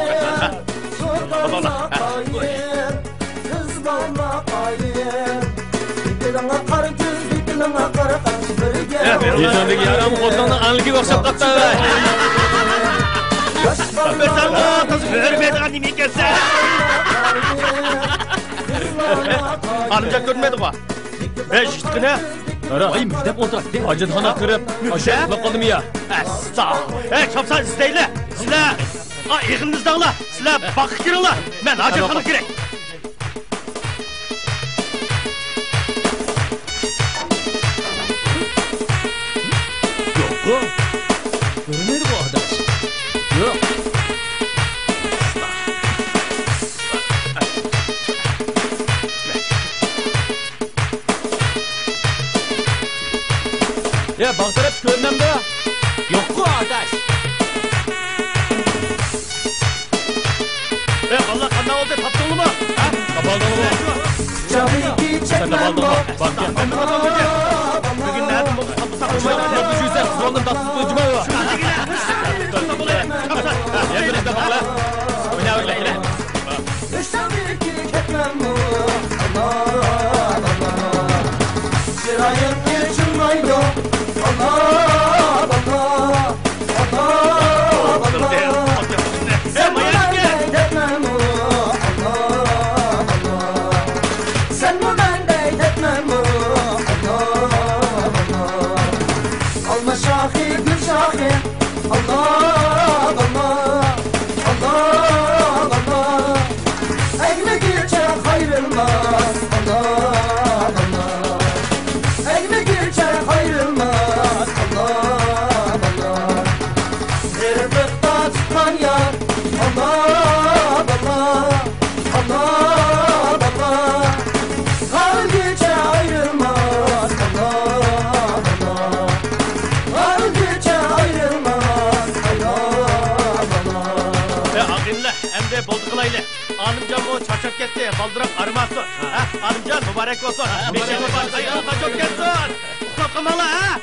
Yezondagi yaram qo'zg'ondan anligiga o'xshab qoldi. Mesela kız hürmedi annem ekense. Hanımca görmedi bu. İşte ne? Ay müjdep o'tirib, hojatxona kirib, aşağı uxlab qoldim ya. Sağ. Çapsan isteyli. Sizler yığınınızdağlar. Sizler bakı girinler. Ben hacetxona gerek. Yok. Görmedi bu arkadaş. Yok. Ya baktırıp görünem de. Yok bu arkadaş. Allah kanına oldu. Taptığını mı? Kapaldığını mı? Sen de baldın mı? Bak ya. Bugün nerede bu? Ne düşürsen sonunda tatsız duycuma var. Ya birinde bak la. Oyna öyle. Şirayet geçirmaydı Sen bu bende etmem Sen bu bende etmem Alma şahi gül şahi Allah Eğme geçe ayrılmaz Eğme geçe ayrılmaz Allah Erbekta tutan yar Allah Kar geçe ayrılmaz Allah Kar geçe ayrılmaz Allah Ağinle hem de bozdu kılaylı. Hanımcan o çarşaf ketti. Baldırak armasın. Hanımcan mübarek olsun. Beşe mübarek ayağına çok gelsin. Kokamalı ha.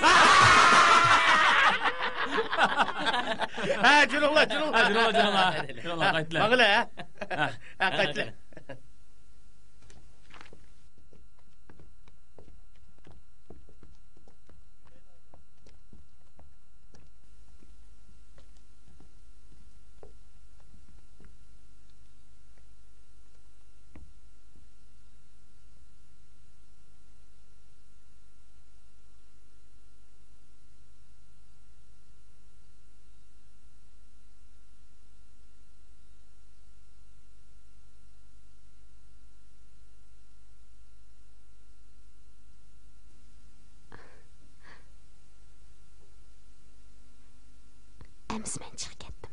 Cünullah. Cünullah. Kayıtla. Bakıla ha. Kayıtla. Ems men chiqib ketdim.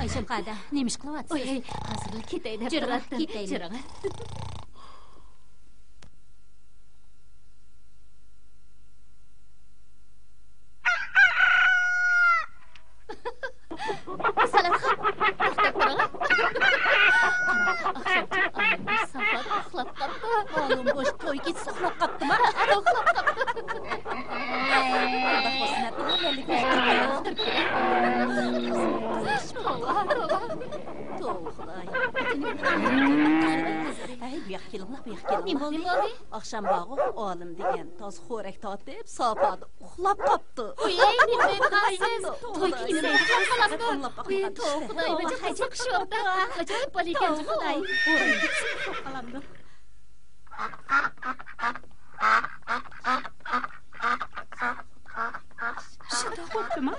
Ayşem qada, nemish qilyapsiz? Oy, hozirlik ketay deb turibdim. Jiring. Salatxon, to'xtab turing. Oqshomcha oyimni safar Oğlum boş toy git soğuk kaptı mı? Uxlab qapti. Allah olsun hep birlik Toğlay. Ay bu yak kelin, bu yak kelin. Nima bo'ldi? Akşam bağı oğlum degen toz xo'rak tatib, safada uxlab qapti. Uy, nima qilasiz? To'y kiyimini uxlab Uy, Xudoy, bacha qancha qishyoqda. Ajoyib bo'l ekan, Xudoy. Qalamdi. Şurada korktum ha.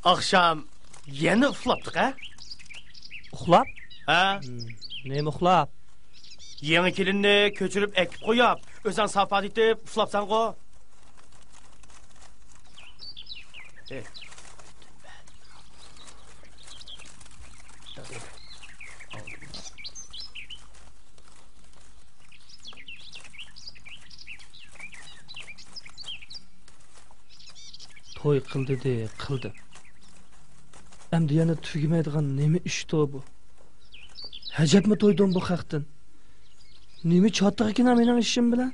Akşam yeni uxlaptık ha? Uxlab? Ha? Nima uxlab? Yeni kelinni köçürüp ekip koyup, özden safat etip uxlapsan go. Toy qildi de qildi. Endi yana tugamaydigan nima ish to bu? Hajabmi to'ydim bu haqdan? Nima chottiq ekan mening ishim bilan?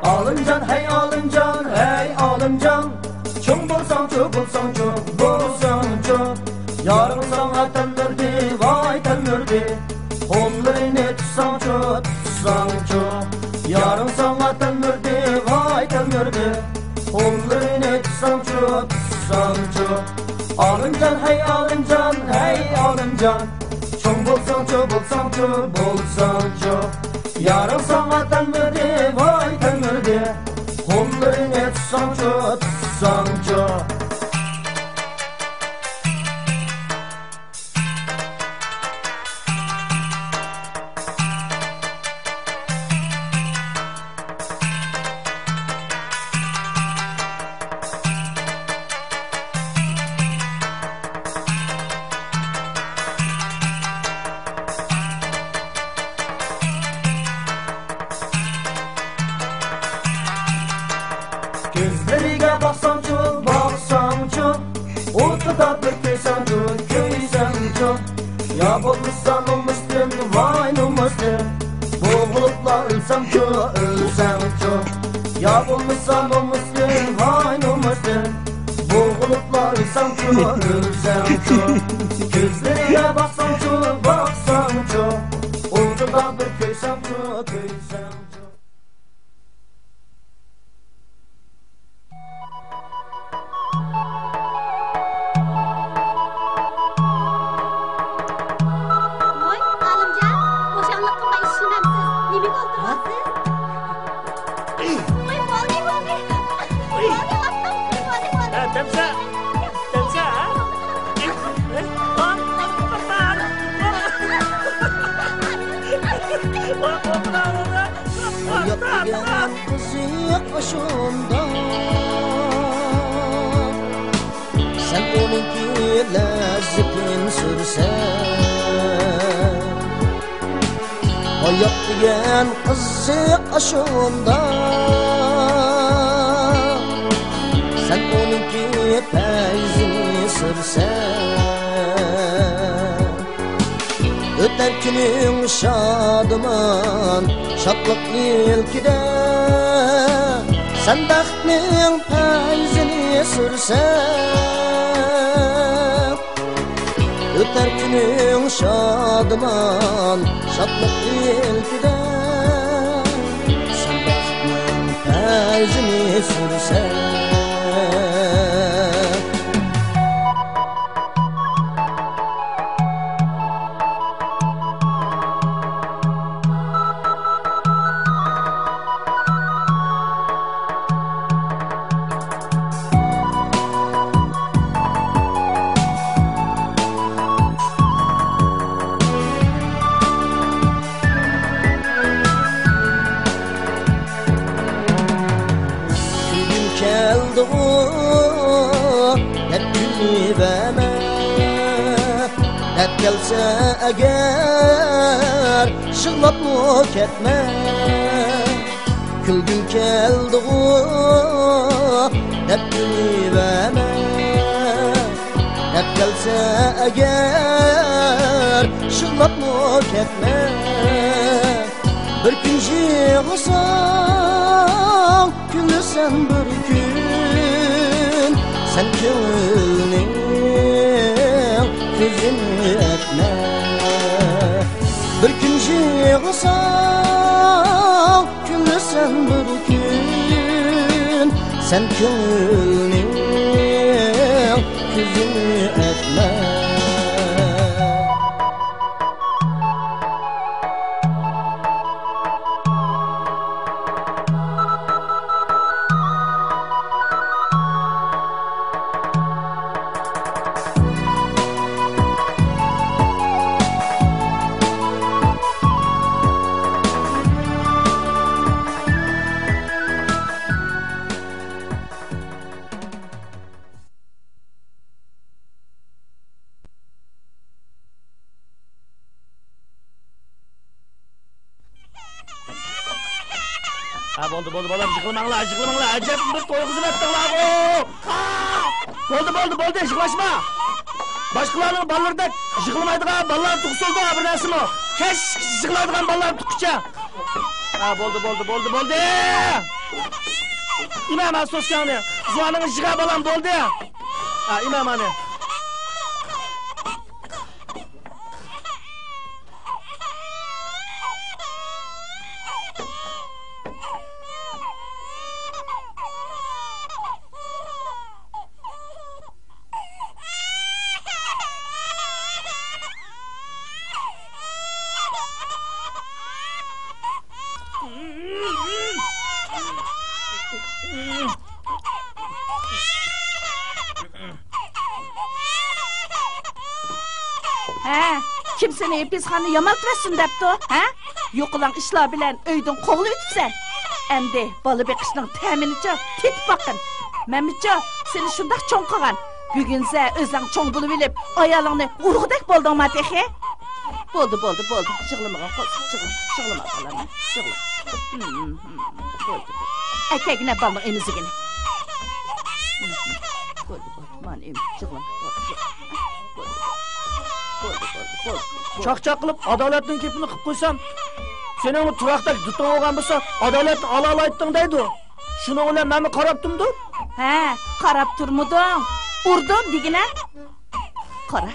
Alıncan hey alıncan hey alıncan Çoğun bulsan çok bulsan çok bulsan çok Yarın sana tendirdi vay tendirdi Kollarını tutsan çok tutsan çok Yarın sana tendirdi vay tendirdi Kollarını tutsan çok tutsan çok Alıncan hey alıncan hey alıncan Çoğun bulsan çok bulsan çok bulsan çok Yarın sana tendirdi vay tendirdi Kollarını tutsan çok tutsan çok Gözleriga baksamçı, baksamçı Ortada bir köysamçı, köysamçı Ya bulmuşsan olmuştun, vay olmuştun Boğulupla ölsemçi, ölsemçi Ya bulmuşsan olmuştun, vay olmuştun Boğulupla ölsemçi, ölsemçi Gözleriga baksamçı, baksamçı Ortada bir köysamçı, köysamçı Yapıyan kızık başında Sen onunki lezzetin sürsen Hayat diyen kızık aşında Sen onunki peyzini sürsen Öter günün şadıman Şatlık ilkide Sen bəxtinin peyzini sürsen Öter günün şadıman şadlık ilkide Sen baxtның pərzini sürsən Gelse eğer şıllap mı ketme Külgün keldi hep günüveme Hep gelse eğer şıllap mı ketme Bir gün yığılsan gülürsen bir gün Sen gönlünün Gözünü etme Bir gün yığılsan gülürsen bir gün Sen gönlünün gözünü etme Bo'ldi bolam yig'lamanglar ajab bir to'y qizib etdinglar bo'ldi yig'lashma boshqalarning bolalardek yig'lamaydigan bolalar tug'sildi bir narsami hech yig'laydigan bolalar tuqcha bo'ldi imam asosgani zuvaning yig'a bolam bo'ldi imam ana Kim seni hepizxanı yamaltırasın depti o? Yo'qilan ishlar bilan uydan qo'g'ilib o'tibsan. Endi bola beqishning ta'minicha ketib boqqin. Mamidjon, seni shundoq cho'ng qilgan. Bugunsa o'zing cho'ng bo'lib olib, ayolingni urug'dek bo'ldingmi, texi? Bo'ldi. Yig'lamagan qo'lsin, yig'lama qolaman. Bo'ldi. Akagina balning emizigini. Bo'ldi. Men yig'lama. Chaqchaq qilib adolatning kepini qilib qo'ysam, sening bu turoqda dutung olgan bo'lsa, adolatni ola olaytding deydi. Shuni bilan meni qarab turmdi? Qarab turmuding. Urdim degina. Qara.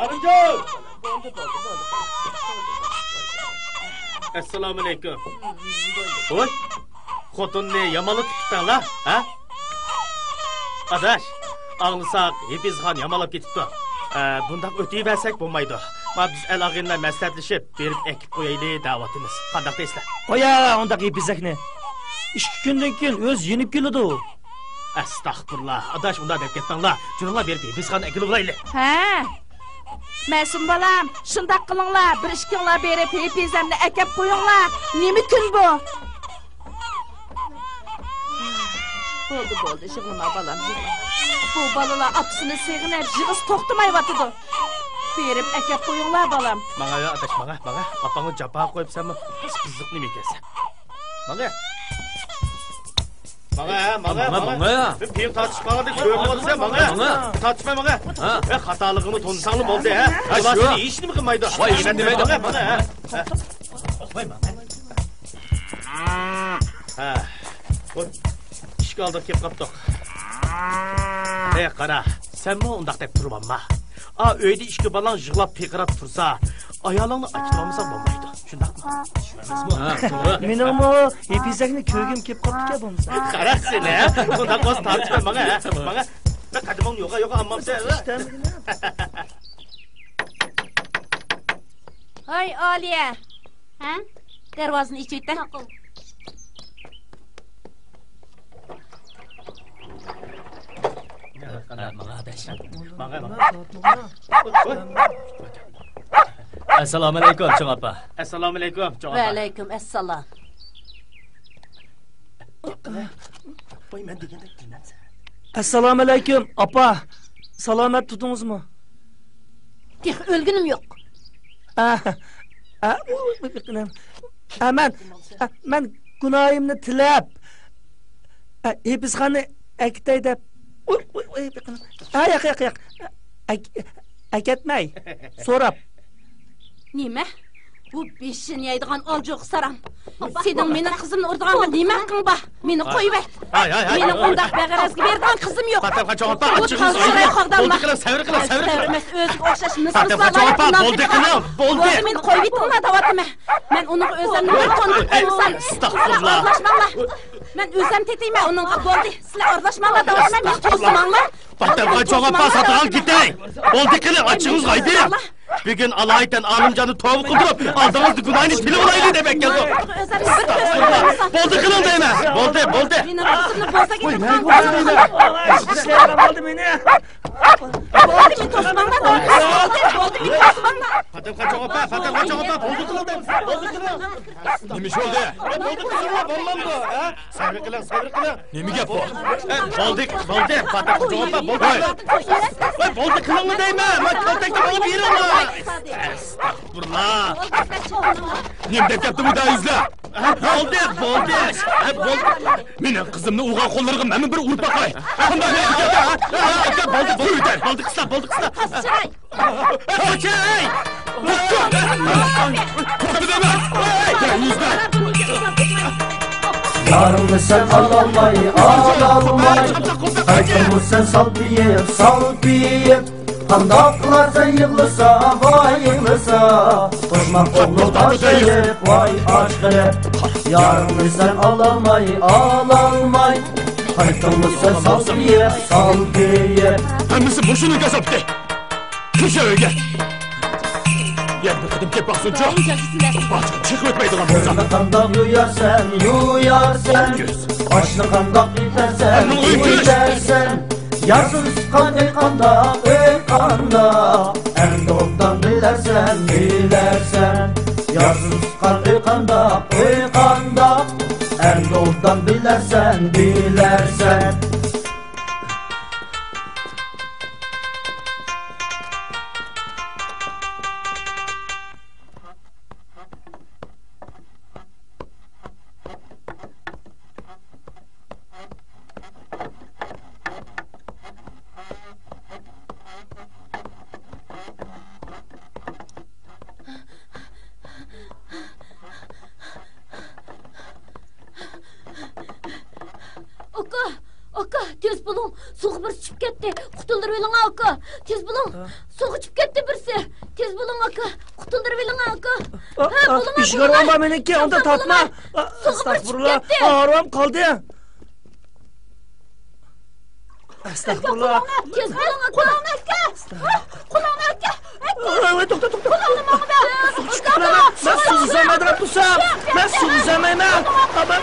Alimjon. Assalomu alaykum. Voy, xotinni yamalib tutdinglar, Adash, anglsak hepizxon yamalab ketibdi. Bundaq o'tayversak bo'lmaydi. Biz el-ag'inlar maslahatlashib, berib ekib qo'yayli da'vatimiz. Qanday deysizlar? Qo'ya, undaq hepizakni. 2 kundan keyin o'z yenib keladi. Astagfirullah. Adash unda deb ketdinglar. Jurnallar berib hepizxon ekilib qo'yayli. Ma'sum bolam, shundoq qilinglar. 1-2 kunlar berib hepizamni ekib qo'yinglar. Nima kun bu? Bo'ldi, yig'lama bolam, yig'lama. Bu balalar atasini seg'inib, yig'iz to'xtamayotdi. Berib akab qo'yinglar bolam. Menga Adash, menga opangni japa qo'yibsanmi? Qiziq nima ekansan? Menga. Ben piyim tartışıp kalırdık, görünüm oldu sen bana. Tartışma bana. Hatalıqını tonsanlı oldu ha. Ulan seni işini mi kılmaydı? Vay işini demeydim. İş kaldık, kep kaptık. Qara, Sen mi ondak dep turib amma? Öyde işki balan jığlap piqirap tursa, ayalını açıramısan bolmaydı. Şundaq mı? Şüvemiz mi? Mening mo epizakni ko'rgim kelib qopti-ku bo'lmasa. Qaraq seni, undaq qo'z tartibma manga. Manga qadiming yo'q ammamsa. Hoy, Oliya. Ha? Darvozani ichib o'tdi. Assalomu alaykum, Cho'ng opa. Assalomu alaykum, Cho'ng opa. Va alaykum assalom. Voy, men deganda dinlansa. Assalomu alaykum, opa. Salomat tutingizmi? Tix o'lgunim yo'q. Men gunohimni tilab hibsxonni akitay deb yo'q. Akatmay. So'rab. Nima? Bu beshin yeydigan oljuq saram. Sening mening qizimni urdiganga nima haqqing bor? Meni qo'yib ayt. Mening undaq bag'arazga bergan qizim yo'q. Patamga javob ber. Achchig'ingiz bo'ldi qilib, savr qilib. Emas, o'ziga o'xshash misli bo'ldi. Meni qo'yib aytdingmi, davatimi? Men uni o'zimni bir tonib qo'ysam, astag'firullah. Men o'zim tetayman, uningga bo'ldi. Sizlar o'rlashmanglar, davatimi? Men to'smanglar. Patamga javob ber, sotgan ketay. Bo'ldi qilib, achchig'ingiz qaydi? Bugün Alay'dan Alımcan'ı tovu kıldırıp aldığınız günahını pili olaydı demek geldi. Boldu kılın deyme. Boldu. Benim kızımı boza gidip Boldu beni. Boldu mi tosmanlar? Boldu mi tosmanlar? Patam kaçoğupa. Boldu kılın deyme. Boldu kılın. Nemiş oldu? Boldu kılın bolmam bu. Savr kılın. Nemi gap bu? Boldu. Patam kaçoğupa. Boldu kılın mı deyme. Ben kaltakta bana bir ama. Estağfurullah. Nem dep yaptı bu da yüzle? Boldu. Menin kızımni uğan kollarıga men bir urup bakay. Boldu kısa. Tasçıray. Kaçay. Yarımı sen alamay Kaçımı sen salpiyip Qandaqlar sen yığılsa, vay yığılsa Koşma kolunu taşıyıp, vay aşkıyıp Yarımı sen alamay Kaçımı sen salpiyip Hemmisi boşuna gazaptı. Kışa öge. Yer bir kadın kep baksın çok. Bahçın çıkıp etmeydi lan bozan. Qandaq yuyarsan Başını qandaq itersen Yarsız sıkan qandaq Əmdə ondan bilərsən Yarsız sıkan qandaq Əmdə ondan bilərsən Aka, tez bulun. Soğuk bir çıkıp gitti. Qutulduruverin aka. Tez bulun. Soğuk çıkıp gitti birisi. Tez bulun aka. Qutulduruverin aka. İşgar olma meniki, onda tatma. Estağfurullah. Ağrım kaldı. Estağfurullah. Tez bulun aka. Kulağını aka. To'xta. Ben su uzamadan tutsam. Ben su uzamayman. Ben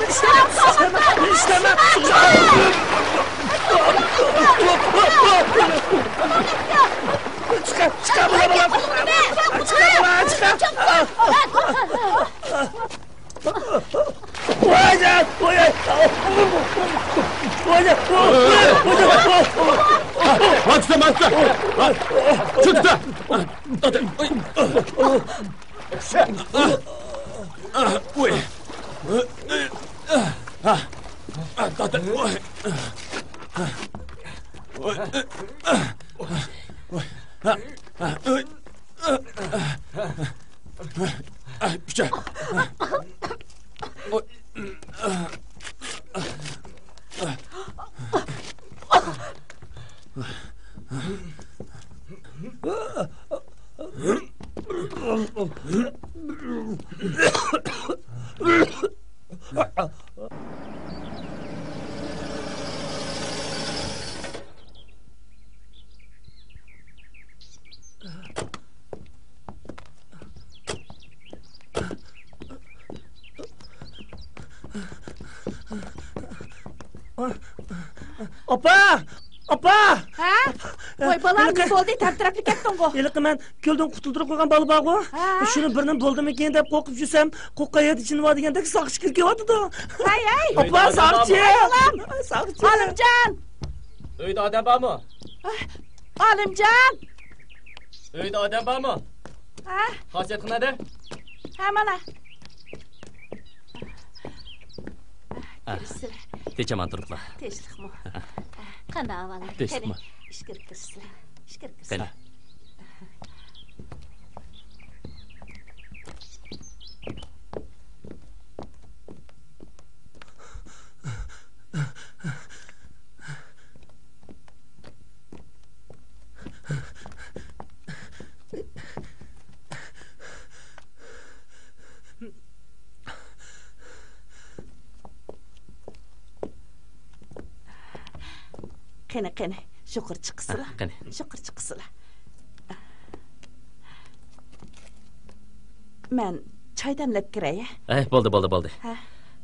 istemem. Çıkar bulam. Çıkar. Opa! Opa! Ha? Voy balam, ne bo'ldi? Tartirapli ketding-ku. Eliqi men ko'ldan qutuldirib qo'ygan bola bor-ku. Shuni birini bo'ldimi ekan deb qo'rqib yursam, qo'qqayat ichinib degandek saqich kirib-ketdi. Hay. Opa, saqchi! Saqchi! Olimjon! Uyda odam bormi? Olimjon! Uyda odam bormi? Ha? Hojatxonada? Ha, mana. Techaman turibman. Tinchlikmi? Qanday ahvoling? Tinchlikmi? Ishkir kirsin. Qani. Qani, shukur chiqsizlar. Qani. Shukur chiqsizlar. Men choy damlab kiray. Bo'ldi. Ha.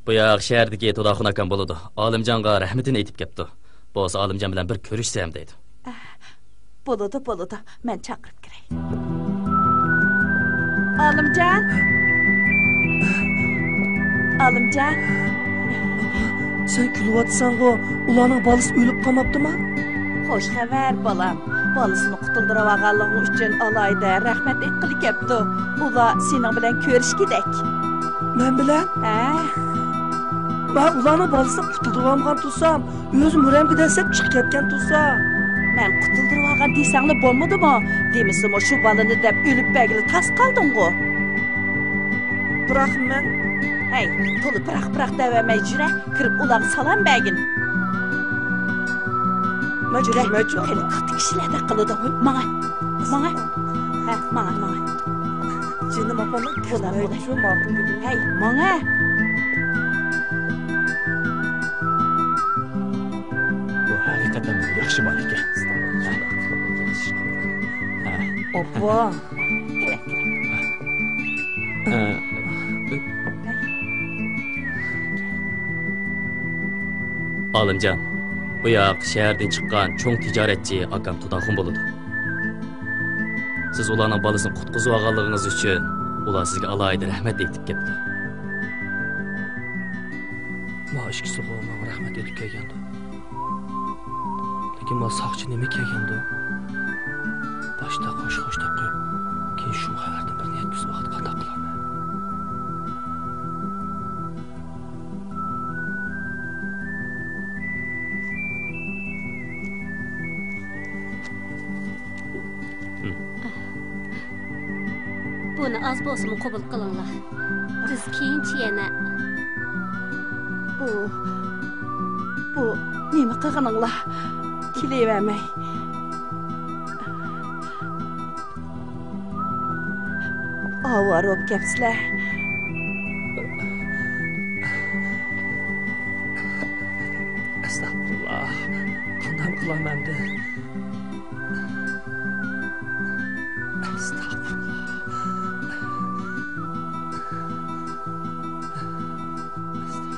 Bu yoq shahardagi to'daxon akam bo'ladi. Olimjonga rahmatini aytib ketdi. Bo'lsa Olimjon bilan bir ko'rishsam deydi. Bo'ladi. Men chaqirib kiray. Olimjon. Sen kulyapsan-ku, ularning bolasi o'lib qolmabdimi? Xo'sh xabar bolam. Bolasini qutuldirib olganligi uchun alayda rahmat aytqili kepti. Ular sening bilan ko'rish kerak. Men bilan? Ha. Men ularning bolasini qutuldirib olgan tursam, o'zim muramga desib chiqib ketgan tursa. Men qutuldirib olgan desangli bo'lmadimi? Demisimi shu balani deb o'lib bagili tas qolding-ku. Biroq men Hey, to'li biroq davamay jura, kirib ularga salom bergin. Majura. Qani qattiq ishlarda qiladi. Mana. Ha, mana. Jinim opamni Bo'lar. shu ma'qul. Hey, mana. Bu haqiqatan yaxshi bola ekan. Oppa. Olimjon, bu yoq shahardan chiqqan cho'ng tijoratchi akam to'daxon bo'ladi. Siz ularning bolasini qutqizib olganligingiz uchun ular sizga alohida rahmat aytib ketdi. Men ishkisi qo'yman rahmat aytib kelgandi. Lekin men soqchi nima kelgandi? Boshda qo'sh deb qo'yib, keyin shu xabarni birini yetkazib vaqt qanday qilaman? Buni az bo'lsa qabul qilinglar. Biz keyinchi yana Bu nima qilganinglar? Kilavermay. Avaro gapsizlar. Astagfirullah. Qanday qilaman-da?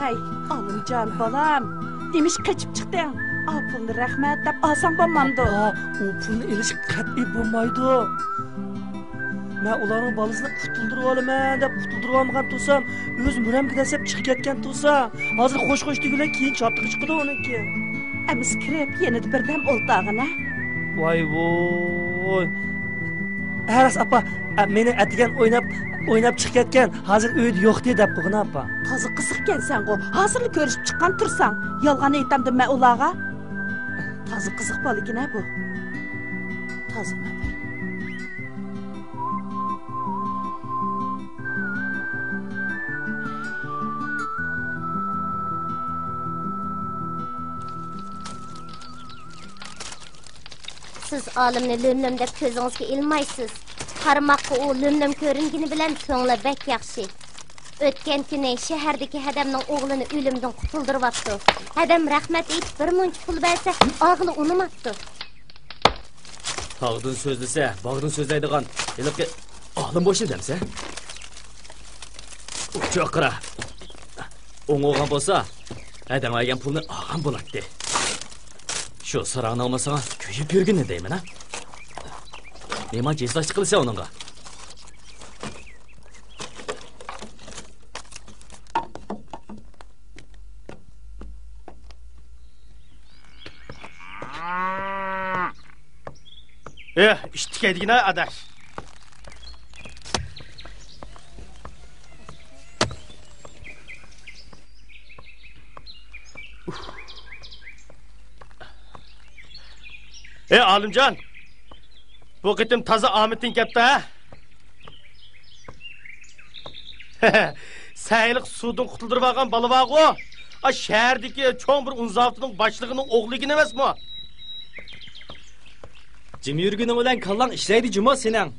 Hey, Olimjon bolam, demiş qaçıp chiqding. Pulni rahmat deb olsang bo'lmamdi. U pulni elish qat'iy bo'lmaydi. Men ularning bolasini qutuldirib olaman deb qutuldirib olmagan tursam, o'z muramga desib chiqib ketgan tursa, hozir xo'sh degilar keyin choptirib chiqadi uniki. Amis kirib, yana birdam o'ltag'ina. Voy. Aras apa, meni atigan o'ynab chiqib ketgan, hozir uyda yo'q deb qo'ygan apa. Toza qiziqkansan-ku. Hozir ko'rishib chiqqan tursan, yolg'on aytamdim men ularga. Toza qiziq boligina bu. Toza nima? Siz olimni lömlöm deb ko'zingizga ilmaysiz. Qarmoqqa u lömlöm ko'ringini bilan ko'ngli bek yaxshi. O'tgan kuni shahardagi hadamning o'g'lini o'limdan qutuldiryapti. Hadam rahmat aytib bir muncha pul bersa, og'li unimapti. Tog'dan so'zlasa, bog'dan so'zlaydigan iliqi olim bo'shi demsa. Uchoqra. O'ng'o'g'an bo'lsa, hadam olgan pulni olgan bo'ladi. Şu sırağını olmasana köyüp yürgün ne deyim ha? Neyman cezaşı kılsa onunla. İştik edigine adaş. Alimcan. Bu qitim taza Ahmet'in kepti ha? Sayılık sudun qutuldurup algan balı var o. Şehrdeki çoğun bir unzavtının başlığının oğlu ekin emes mi? Jim yürgünün olan kallan işleydi cuma senin.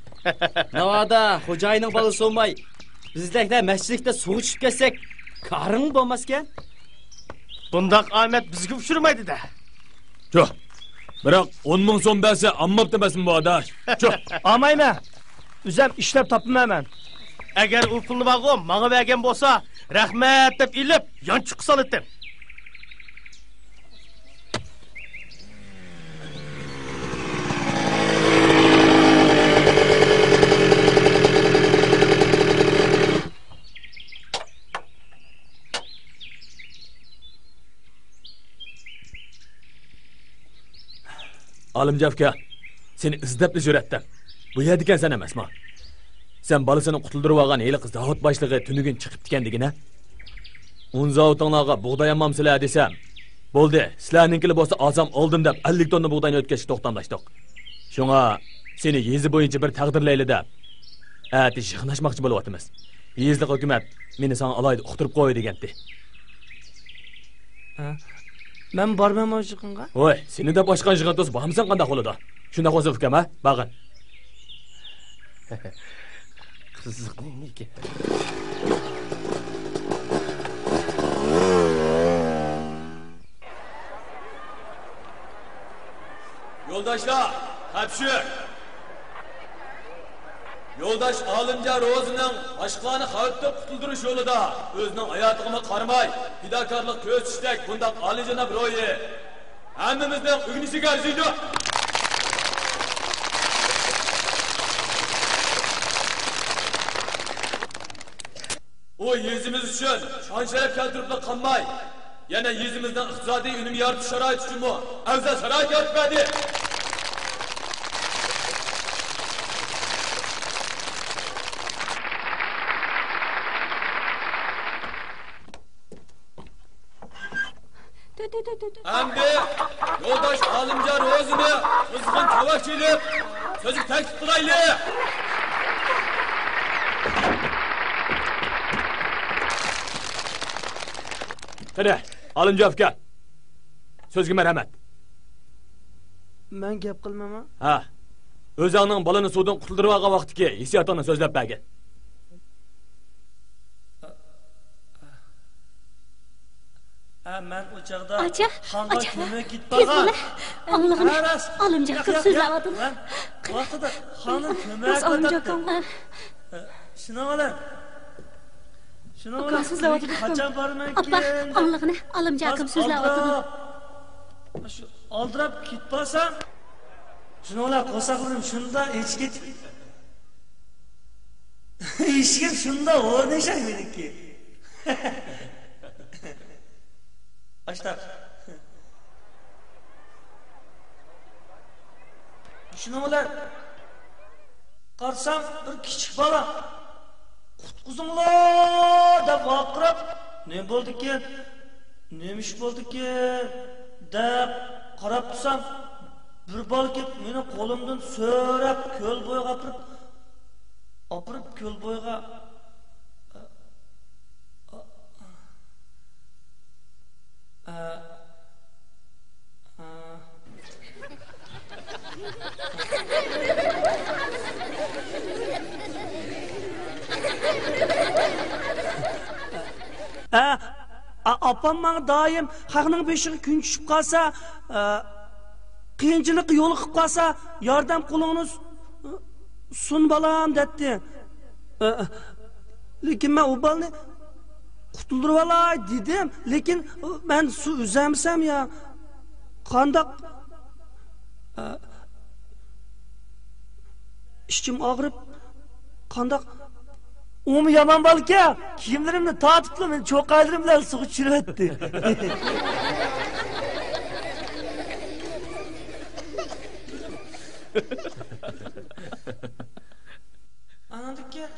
Navada hocayının balısı olmay. Bizlikte mescidlikte soğuk çıkıp kessek karın bulmazken. Bundak Ahmet bizgi uçurmaydı da. Çok. Bırak 10 ming so'm berse ammab demesin bu adaş. Çok. Almayma. Üzem işlep tapım hemen. Eğer o pulni bağım bana vergen bolsa, rahmet dep ilip yançık salıttım. Alimjavka, seni izdepli jürettim. Bu yerdiken sen emasma. Sen balısını qutuldurup algan eli kız zavod başlığı tünügün çıkıp dikendigine. Un zavodlarga buğday almamsizlar desem. Bo'ldi, sizlarninkili bo'lsa olsam oldim deb 50 tonna buğdayni o'tkazishni to'xtamlashdik. Shunga seni yezi bo'yicha bir taqdirlayli deb ati yig'nashmoqchi bo'lyapmiz. Yezlik hukumat meni sana alayda uqtirib qo'y degandi. Men bormayman o yig'inga. Voy, seni de boshqa yig'in to'sib bormisan qanday qo'lida? Shunda qo'zib ukam ha? Bag'in. Qiziq neyki? Yo'ldoshlar, hapshir. Yo'ldosh Olimjon Ro'zining boshqani xavfdan qutuldirish yo'lida o'zining hayotiga qaramay, fidokorlik ko'rsatishdak bundoq oliyjanob ro'yi hammamizning o'g'nishiga arziydi. O yezimiz uchun shon sharaf keltirib qolmay, yana yezimizning iqtisodiy unum yaratish sharoiti uchun mu afzal sharoit yaratmadi. Hamdi yo'ldosh Olimjon Ro'zini qizg'in tavash edib, so'zib ta'kid qilayli. Qani, Olimjon aka. So'zga marhamat. Men gap qilmayman. Ha. O'zingning bolani suvdan qutuldirib olgan vaqtiki, hissiyotini so'zlab bergin. Men o'chaqda xonga ko'mak ketmagan. Allah'ım, Olimjon aka so'zlayapti. Vaqtida xonim ko'mak o'tadi. Shuna olar. Shuna olar. Qachon borman keyin? Allah'ını Olimjon aka so'zlayapti. Shu oldirab ketmasam, shuna olar qo'saqlarim shunda echkit. Eshigim shunda o'rnashar meniki. Açta. Şuna olar. Qarsam bir kichik bola. Qutquzinglar deb vaqirab, ne bo'ldi ki? Nemish bo'ldi ki? deb qarab tursam, bir bola kelib meni qo'limdan so'rab ko'l bo'yiga opirib ko'l bo'yiga Apam bana daim haqning beshiga kun tushib qolsa, qiyinchilik yo'liqib qolsa, yordam qo'lingiz sun balam dedi. Lekin men u balni qutuldirib olay dedim, lekin men su uzamsam ya qandaq İçim ağrıp qandaq Omu yaman balka kiyimlerimni tatipli meni cho'qaylarim bilan suvga tushiribdi. Anadikka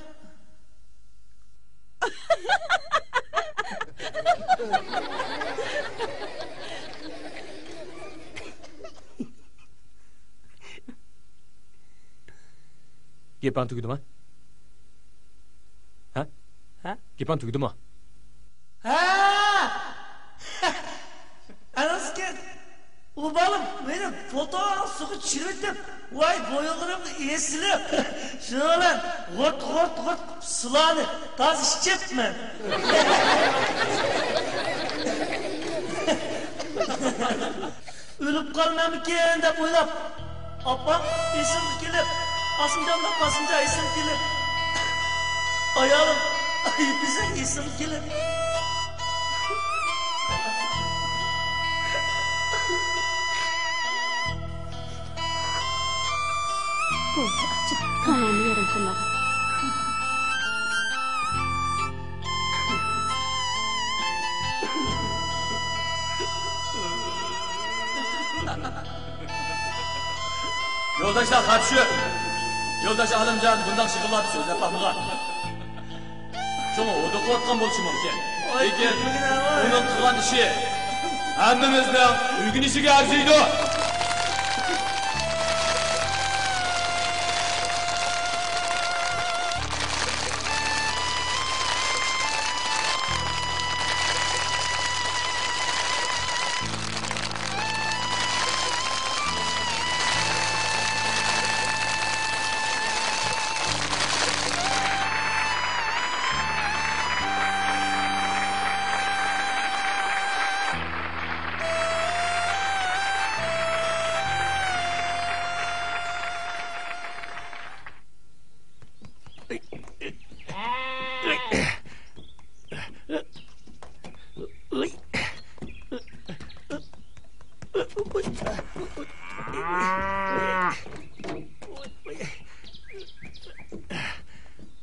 Gepang tugdimi? Ha? Ha? Gepang tugdimi? Ha! Anasike u balım meni fotoğraf suqi tushirib, voy bo'yoqlarimni esilib, shuni bilan g'ort sularni toz ichibman. O'lib qolmamikin deb o'ylab, opam esim kelib, Asımcamla basınca isim gelip Ayağım bize isim gelip Bo'ldi, achchiq kanalni yarim qilmagan. Yoldaşlar karşı. Yoldaş Alımcan bundan şıkıllap sözlep bakmığa. Şunu oda korkkan boluşu mümkün. Lekin onun kılgan işi hammamizning uygun ishiga arziydi.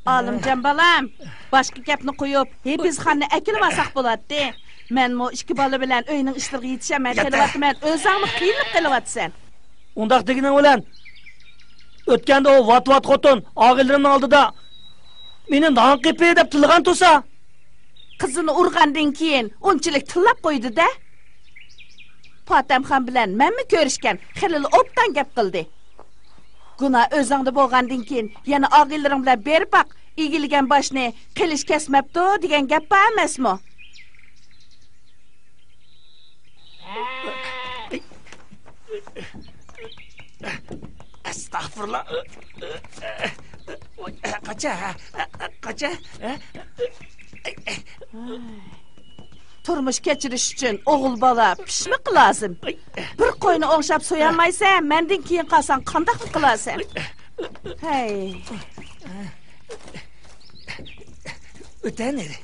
Alımcan balam, başqa gapni qo'yib, biz xanni akilmasak bo'ladi. Men mo ikki bola bilan uyning ishlariga yetishman, kelyapman. O'zingni qiynab qelyapsan. Undaq deganing bilan o'tganda o vat xotin og'ilrimning oldida meni non qipey deb tilgan tursa, qizini urgandan keyin unchalik tillab qo'ydi-da. Potamxon bilan menmi ko'rishgan, xilil obdan gap qildi. Guna o'zingda bo'lgandan keyin yana og'illaring bilan berib baq, egilgan boshni qilish kesmabdi degan gap ba emasmi? Estağfurullah. Qacha. Turmush kechirish uchun o'g'il bola pishmiq lazım. Bir qo'yni o'ngshab so'yolmaysan, mendan keyin qolsang qanday qilasan? Hey. O'tanadi.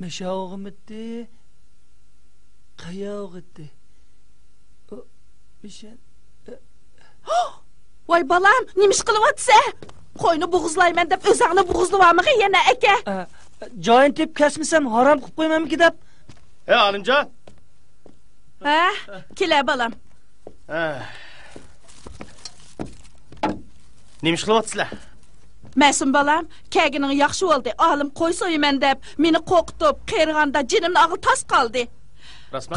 Meşağım etti. Kayağı etti. Bir şey... Vay balam, nimish qilib qo'yni bo'g'izlayman deb o'zingni bo'g'izlayapmi yana aka? Joyin tep kesmisam harom qilib qo'ymanmi deb. Alimjon. Ha, kela balam. Nimish qilyapsizlar? Ma'sum balam, kagining yaxshi bo'ldi. Olim qo'y so'yman deb meni qo'qitib, qerganda jinimni og'il tas qoldi.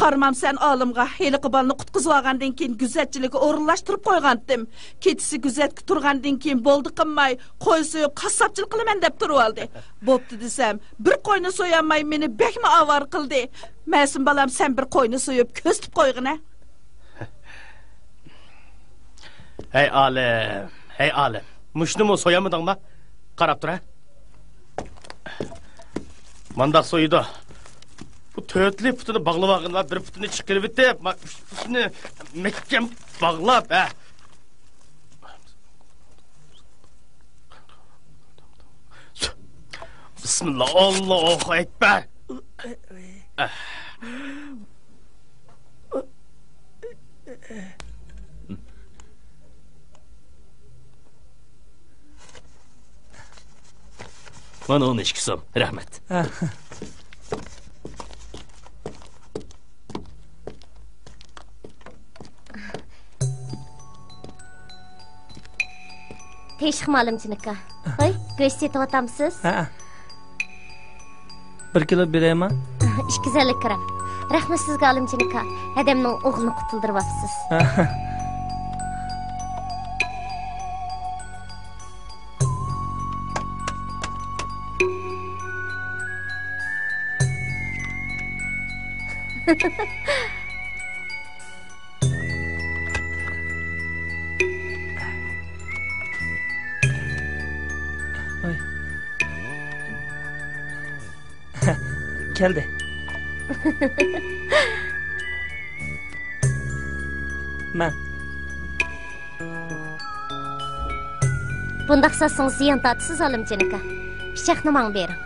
Qarmam sen olimga heliqi balni qutqizib olgandan keyin guzatchilikka o'rinlashtirib qo'ygandim. Ketisi guzatga turgandan keyin bo'ldi qilmay, qo'y so'yib qassobchilik qilaman deb turib oldi. Bo'pti desam, bir qo'yni so'yamay meni bekmi avar qildi. Ma'sum balam, sen bir qo'yni so'yib ko'stib qo'yg'ina. Hey olim. Mushnimi so'yamadingmi? Qarab tur. Mandaq so'ydi. Bu tötli putunu bağlavağın var, bir putunu çıkırıp etti, putunu mekkem bağlap, Bismillah, Allahu Ekber. Bana onu içkisem, rahmet. Teşhim alimchinika. Hoy, go'sht yetib otamsiz? Ha. 1 kilo beraymi? 250 gram. Rahmat sizga alimchinika. Adamning o'g'lini qutuldiryapsiz. Geldi. Ben. Bundaq satsınız ziyan tatsız alimchinika. Pichoqni menga bering.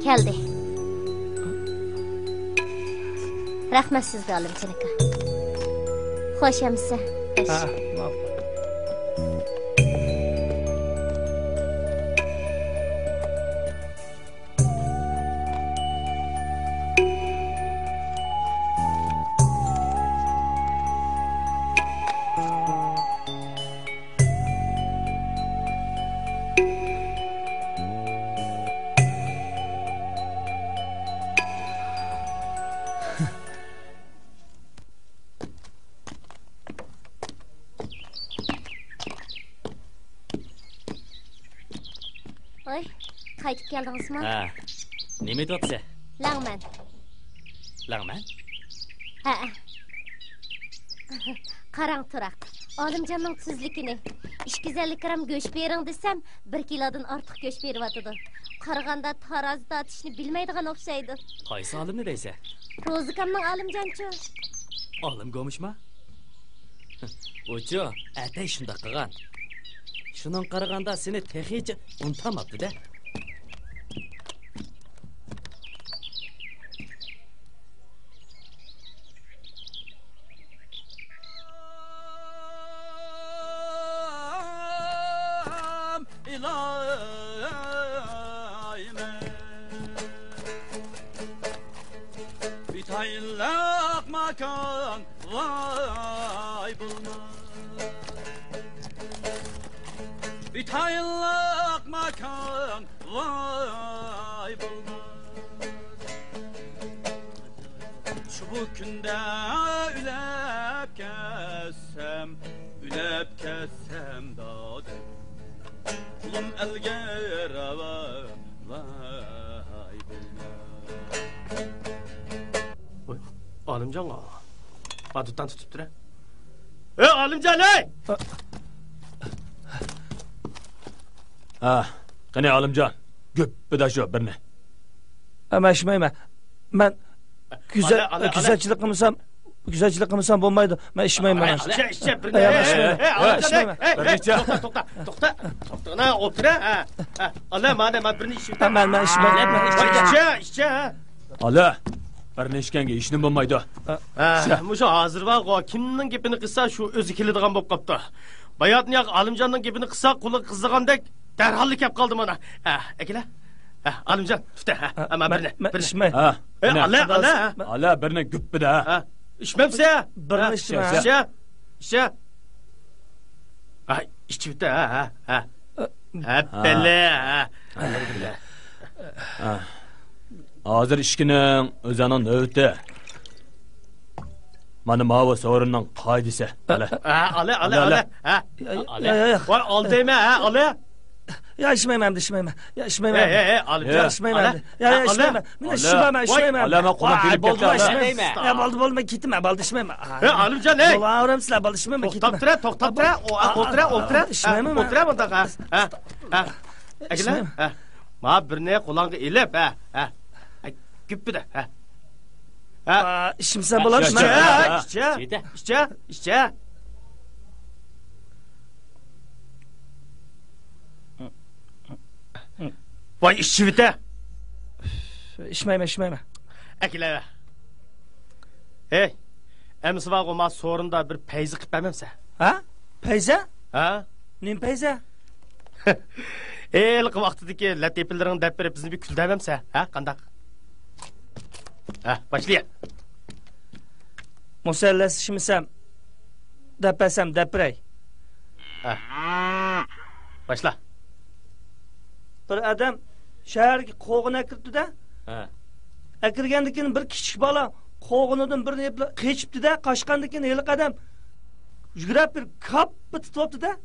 Geldi. Rahmat sizga alimchinika. Xo'sh amsa. Oy, qaytib keldingizmi? Ha. Nima deyapsiz? Langman. Langman? Ha. Qarang turaq. Olimjonning tuzligini 250 gram go'sht bering desam, 1 kilodan ortiq go'sht beryotidi. Qaraganda taroz tatishni bilmaydigan o'xshaydi. Qaysi olimni deysiz? Rozikamning olimjonchi. Olim go'mishmi? O'chi, atay shunda qilgan. Şunun qaraganda seni tehiç unutamabdı-da. Bir tayinlak makan vay bulma. Bir tayinlak makan vay bulmaz. Şu bu günde ülep kessem dadım. Kulum elge rava vay bulmaz. Alimcan ağa. Aduttan tutup dur. Alimcan hey! Qani Alimjon, göppida shu birni. Ama içmeyme. Ben güzelçilik qilmasam bo'lmaydi. Men içmeyim ben. İşte bir Hey, to'xta, o'tira. Ala, mana birini ishim. Ben içmeyim. İşte. Ala, birni ishganga ishning bo'lmaydi. Mushu hozir vaqo kimning gapini qilsa shu o'zi keladigan bo'lib qopti. Bayotni Alimjonning gapini qilsa quli qizigandek darhol kelib qoldi mana. Akila. Alimjon, tuta. Ama birini. İçmeyim. Ala, birni göppida. İçmemse? Birini içmeyim. İşte. İçibdi ha. Belle. Hozir ishkining o'zining navbati. Mana mava sovrinning qoidasi. Ale. Voy oldaymi ale? Ya içmeyim hem de içmeyim. Ya içmeyim. Alimjon. İçmeyim hem de. Ya içmeyim. Ben içmeyim. Alama qo'ldan kelib ketdi. Ya bo'ldi ketdim. Bo'ldi içmeyim. Alimjon, Bo'laveram sizlar, bo'ldi içmeyim. To'xtab tura. O'tira. İçmeyim. O'tira bundaqa. Akila. Ma birni qo'lingga elib, Güppüde. İşimse bulan İşte. Vay işçivite. İşmeyme. Ekile. Hey. Emsi var olmaz sorunda bir peyzi qilib bermemse. Ha? Peyze? Ha? Nim peyze? İlk vaqtidagi latifilerini deb berib bizni bir kuldememse. Ha? Qandaq? Başlayın. Muselles işimsem depesem deprey. Başla. Bir adam shaharga qo'g'ina kirdi-da. Akirgandan keyin bir kichik bola qo'g'inidan birini eplab qechibdi-da, qochgandan keyin heli qadam yugurib bir kappi tutibdi-da.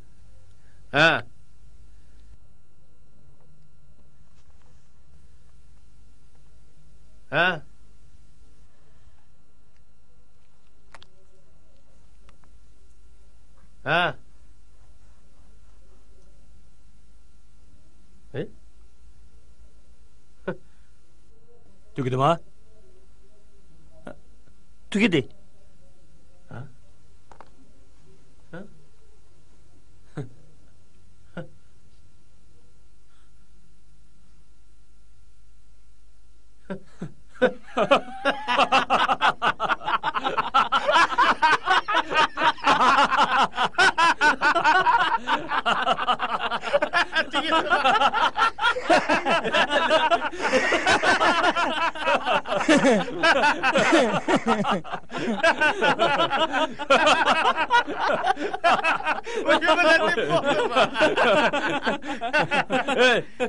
Tugidimi? Tugidi.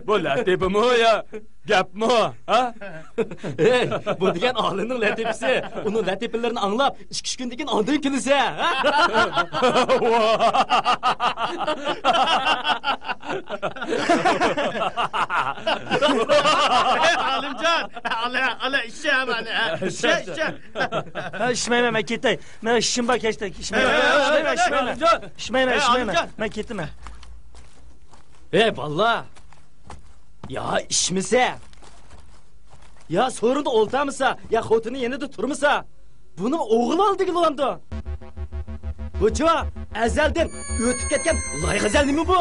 Bu latifimi ya? Gapmi? Ha? Hey, bu degan Alining latifisi. Uning latifalarini anglab, 2 kundan keyin ondan kelsa, Alimjon, ala işe hemen. İşe. İşmeyme ben ketay. Men işim bor kechdi. İşmeyme. Men ketdim. Hey valla. Ya işmese. Ya sorunda oltamısa, ya xotini yanında turmasa. Bunu oğul aldı gilanda. Bu ezelden ötüp ketken layık mi bu?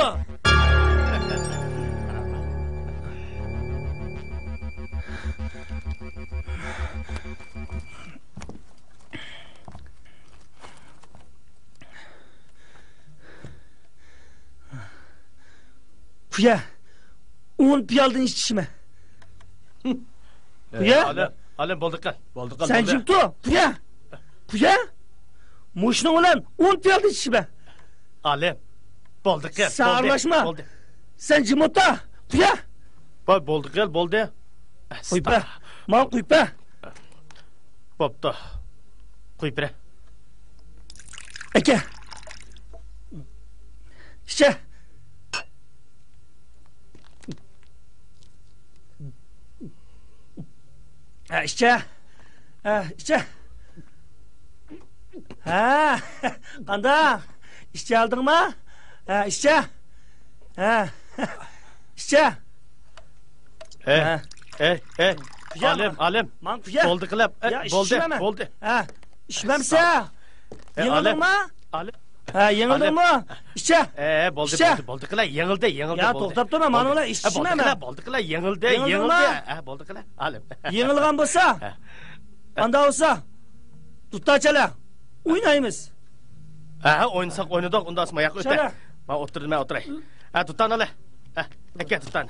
Puya, 10 piyaldan içişime. Puya? Alim bulduk. Sen kimdi o? Puya? Muşnu olan 10 piyaldan içişime. Alim, bulduk. Sağırlaşma. Sen cimota. Puya? Bulduk, buldu. Kuyup be. Mal kuyup be. Boptu. Kuyup be. Eke. İşte. İşte. Qanda. İşte aldın mı? İşte. İşte. Alim. Man kuya. Boldu qilib. Boldu. Ha, ishmamsa. Yengildingmi? Alim. Ha, yengildingmi? Ishcha. Boldu qilib, yengildi. Ya, to'xtab turma, mana ular ishchimanmi? Boldu qilib, yengildi. Boldu qilib. Alim. Yengilgan bo'lsa, anda bo'lsa, tutachala. O'ynaymiz. O'ynasak o'ynadik, unda asmoyoq o'tdi. Men o'tiray. Tutan ala. Aka tutan.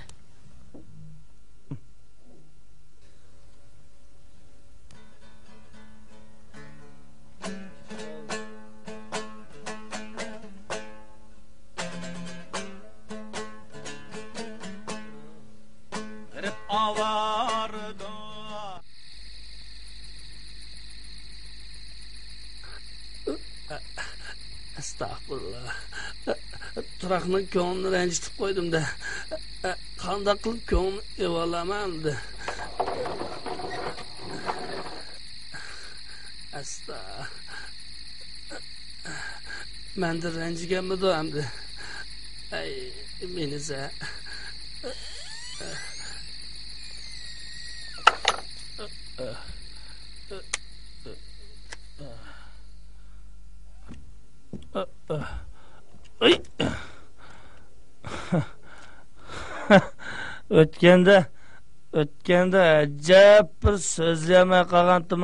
Estağfurullah. Turaqning ko'nglini ranjitib qo'ydim-da. Qanday qilib ko'ngil evolaman-da. Asta. Menda ranjiganmidi endi? Ay, meniza. O'tganda ajab bir so'zlamay qolgandim.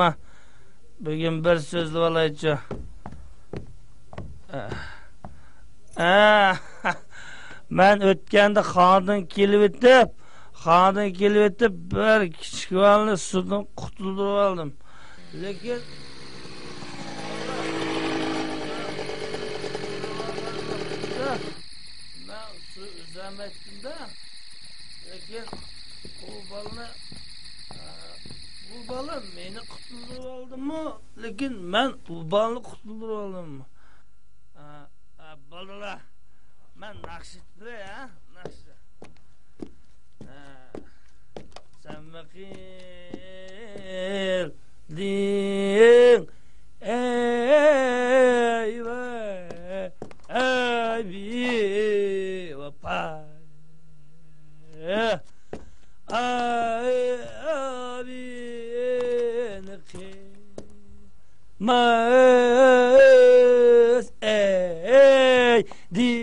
Bugun bir so'zlab olaychi. Men o'tganda xondan kelib o'tib bir kichik bolani suvdan qutuldirib oldim. Lekin ben su üzemettimde. Lekin bu balı beni qutuldirib oldimmi? Lekin men bu balani qutuldirib oldim. Bolalar, men naqsh etdiray, naqsh. Sen qilding, eyvah, abi, vapa, abi, naqsh, mas, dimegi,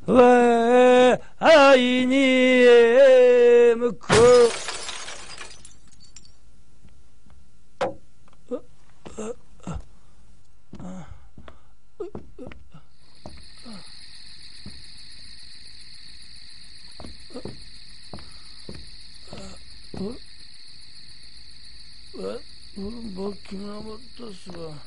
ve aynim ko. Bu kimden mutlusu var?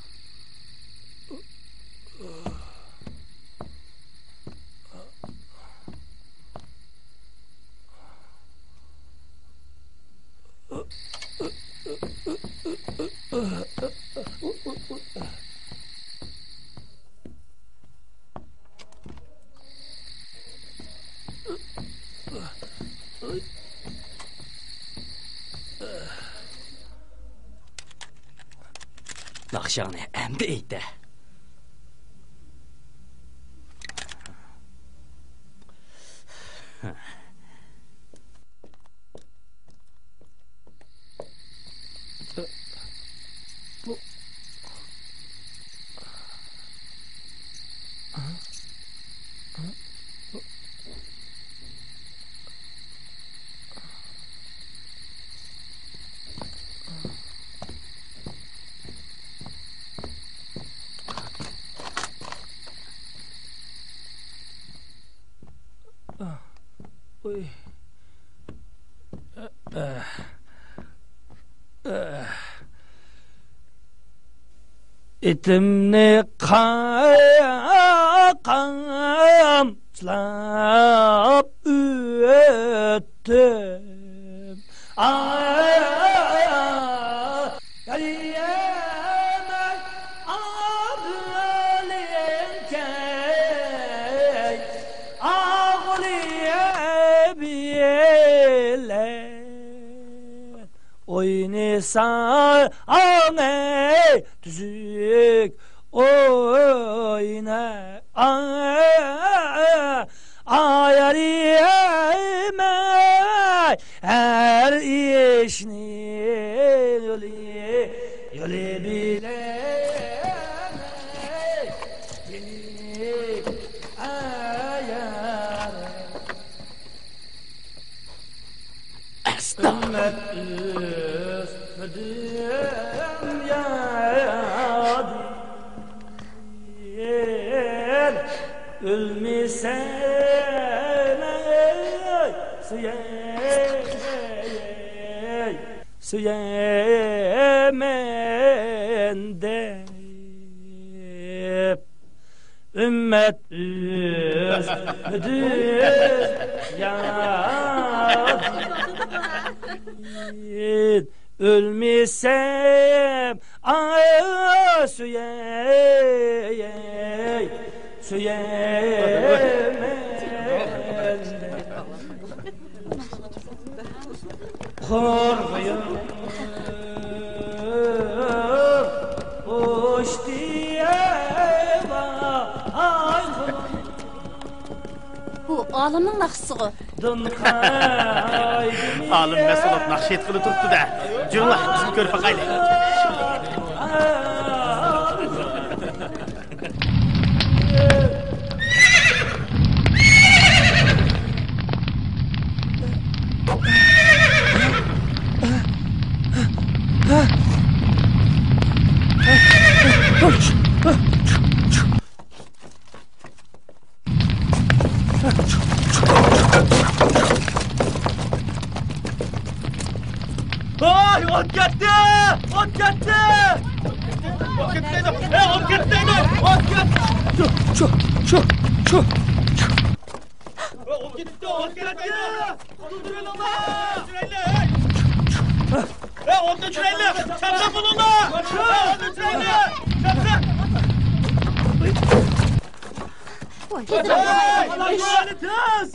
Naqshani endi aytdi. Etimni kamçılap öttüm. Galiyemez ağırlınkey ağlayabilir. Oynasan ey tüzük oyna ay yolu bile ayar ümmet üstüdüm yad ölmesen Süyemen de ümmet üstüdür yad ölmesem süyemen korkuyor hoş diye Bu olimning naqshisi. Olim Mesulov naqsh etqili turibdi-da. Jurlar, bizni ko'rib baqaylik. Ay, ot ketdi! Ot ketdi! Ot ketdi! Ot ketdi! Ot ketdi! Ot ketdi! Ot ketdi! Tutturulma! Süreyler! Otni süreyler! Çapsa bulunma! Otni süreyler! Çapsa! Hey! Tez!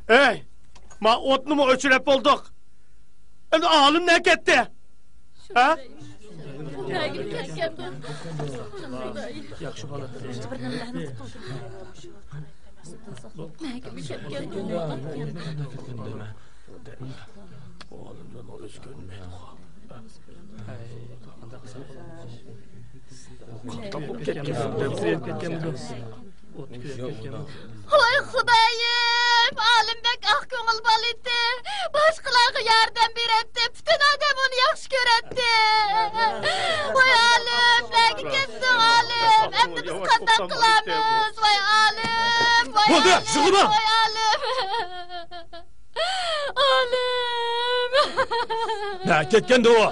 Hey, ma otni mu o'chirib bo'ldik? Endi olim ne ketdi? Ha? Nagib ketgandi. Yaxshi bola. Nagib ketgandi. Olimdan olish ko'nmaydi. Voy Xudoyim, Olimbek oq ko'ngil bolidi. Boshqalarga yordam beradi. Butun odam uni yaxshi ko'radi. Voy Olim, nega ketding Olim? Endi biz qanday qilamiz? Voy Olim, voy Bo'ldi, Olim, sig'ima. voy Olim. Olim. Ne ketgandi o?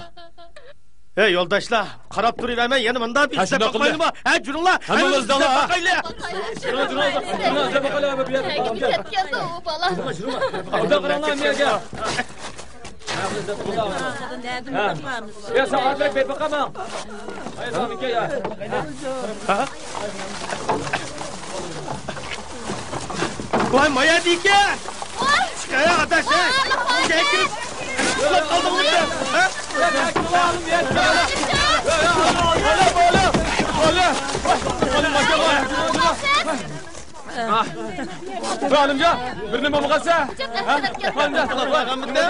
Hey yo'ldoshlar, qarab turinglarmi? Yana bunda bir shunday qildi. qo'yingmi? Ha, jurlar. Hammangizdan ha. Nagib ketgandi u bola. Ya saatlik bir bakamam. Hayır tamam ki ya. Vay maya diken. Çıkaya ateş ha. Çekil. Ulan kaldım burada. Ha? Halimca, bir nima bo'lsa? Halimca, Halimda.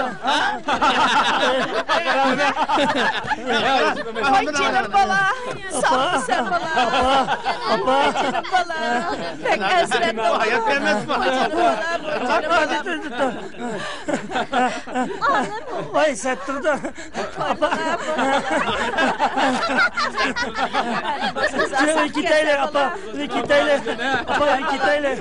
Ay canım bala. Sağ sen bala. Apa. Canım bala. Pek ezret bala. Hayat vermez mi? Vay sattirdi. Apa. Ketayli, apa. Ketayli. Apa, ketayli.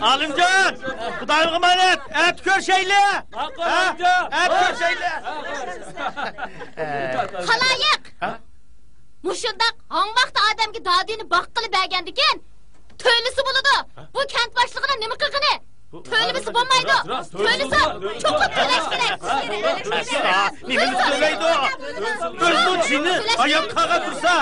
Alimjon, Xudoyga emanet, et ko'r shayli. Et ko'r shayli. Xaloyiq. Mushundaq hangvaqt odamga dadini boq qilib bergandikan, to'ylisi bo'ladi. Bu kent boshlig'ining nima qilgani? To'ylisi bo'lmaydi. To'ylisi cho'qib to'lash kerak. Nima to'laydi? O'zini oyoq qaga tursa.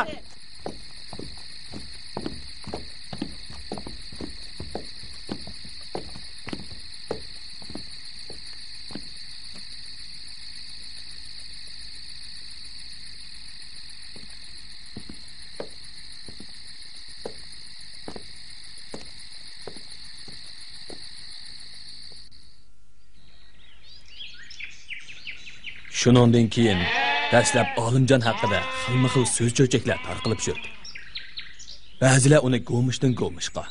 Shundan keyin dastlab Olimjon haqida xilma-xil so'z-cho'chaklar tarqalib yurdi. Ba'zilar uni go'mishdan go'mishqa,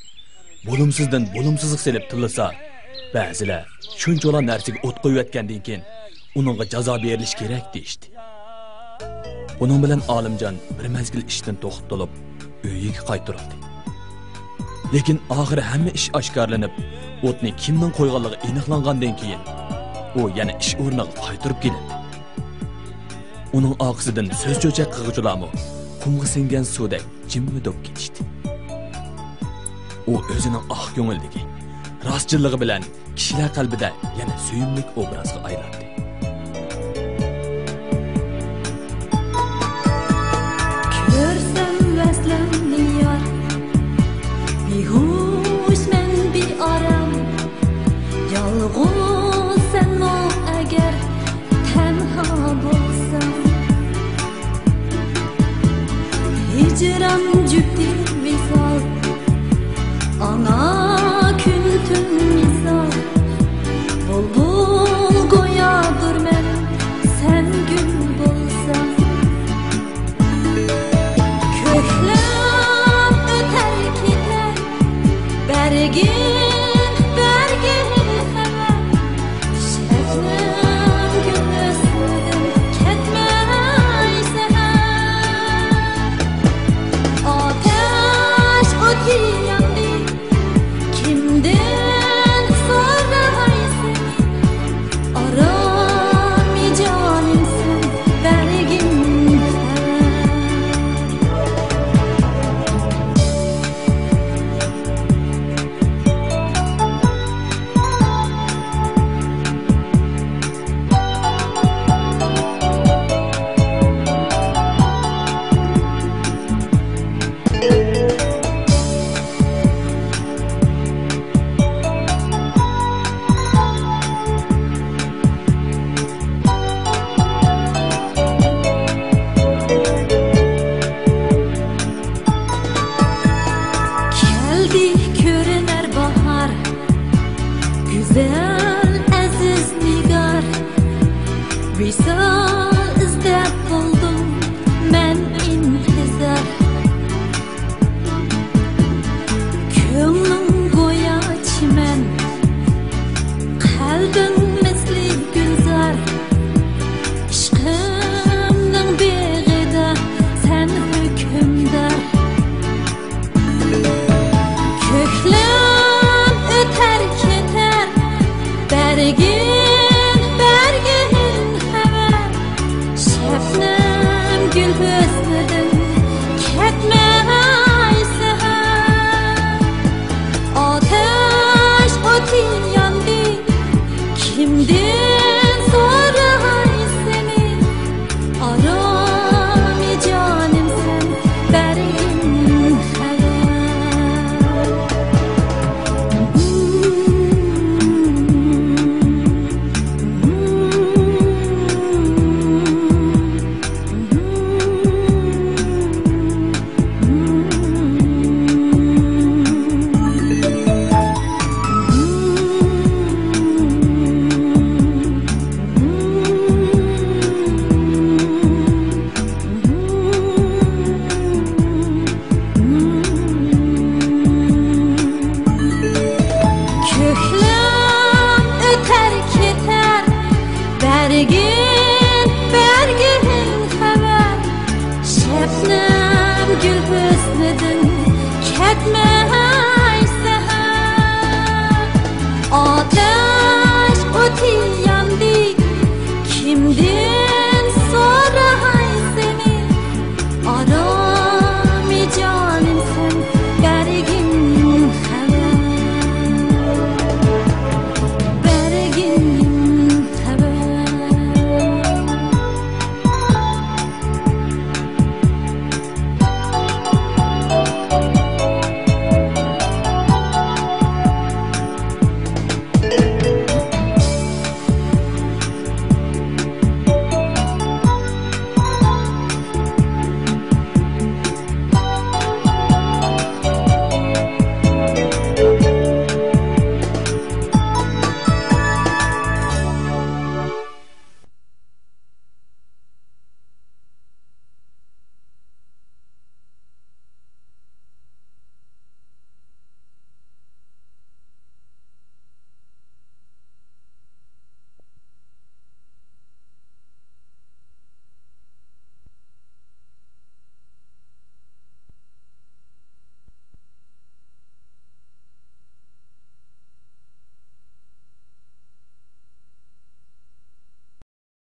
bo'lumsizdan bo'lumsizlik selib tillasa, ba'zilar shunchalar narsaga o't qo'yayotgandan keyin uningga jazo berilish kerak deydi. Buning bilan Olimjon bir mazgil ishdan to'xtab uyiga qaytarildi. Lekin oxiri hamma ish oshkorlanib, o'tni kimning qo'yganligi aniqlangandan keyin u yana ish o'rniga qaytarib keldi. Uning og'zidan so'z cho'chak qilg'uchilarmi qumga singan suvdek jimmidob ketishdi. U o'zining oq ko'ngildagi rostchilligi bilan kishilar qalbida yana suyimli obrazga aylandi. Ko'rsam vaslamni yor, behush men beoram, yolg'iz senmi agar tanho bo'lsam. Hicran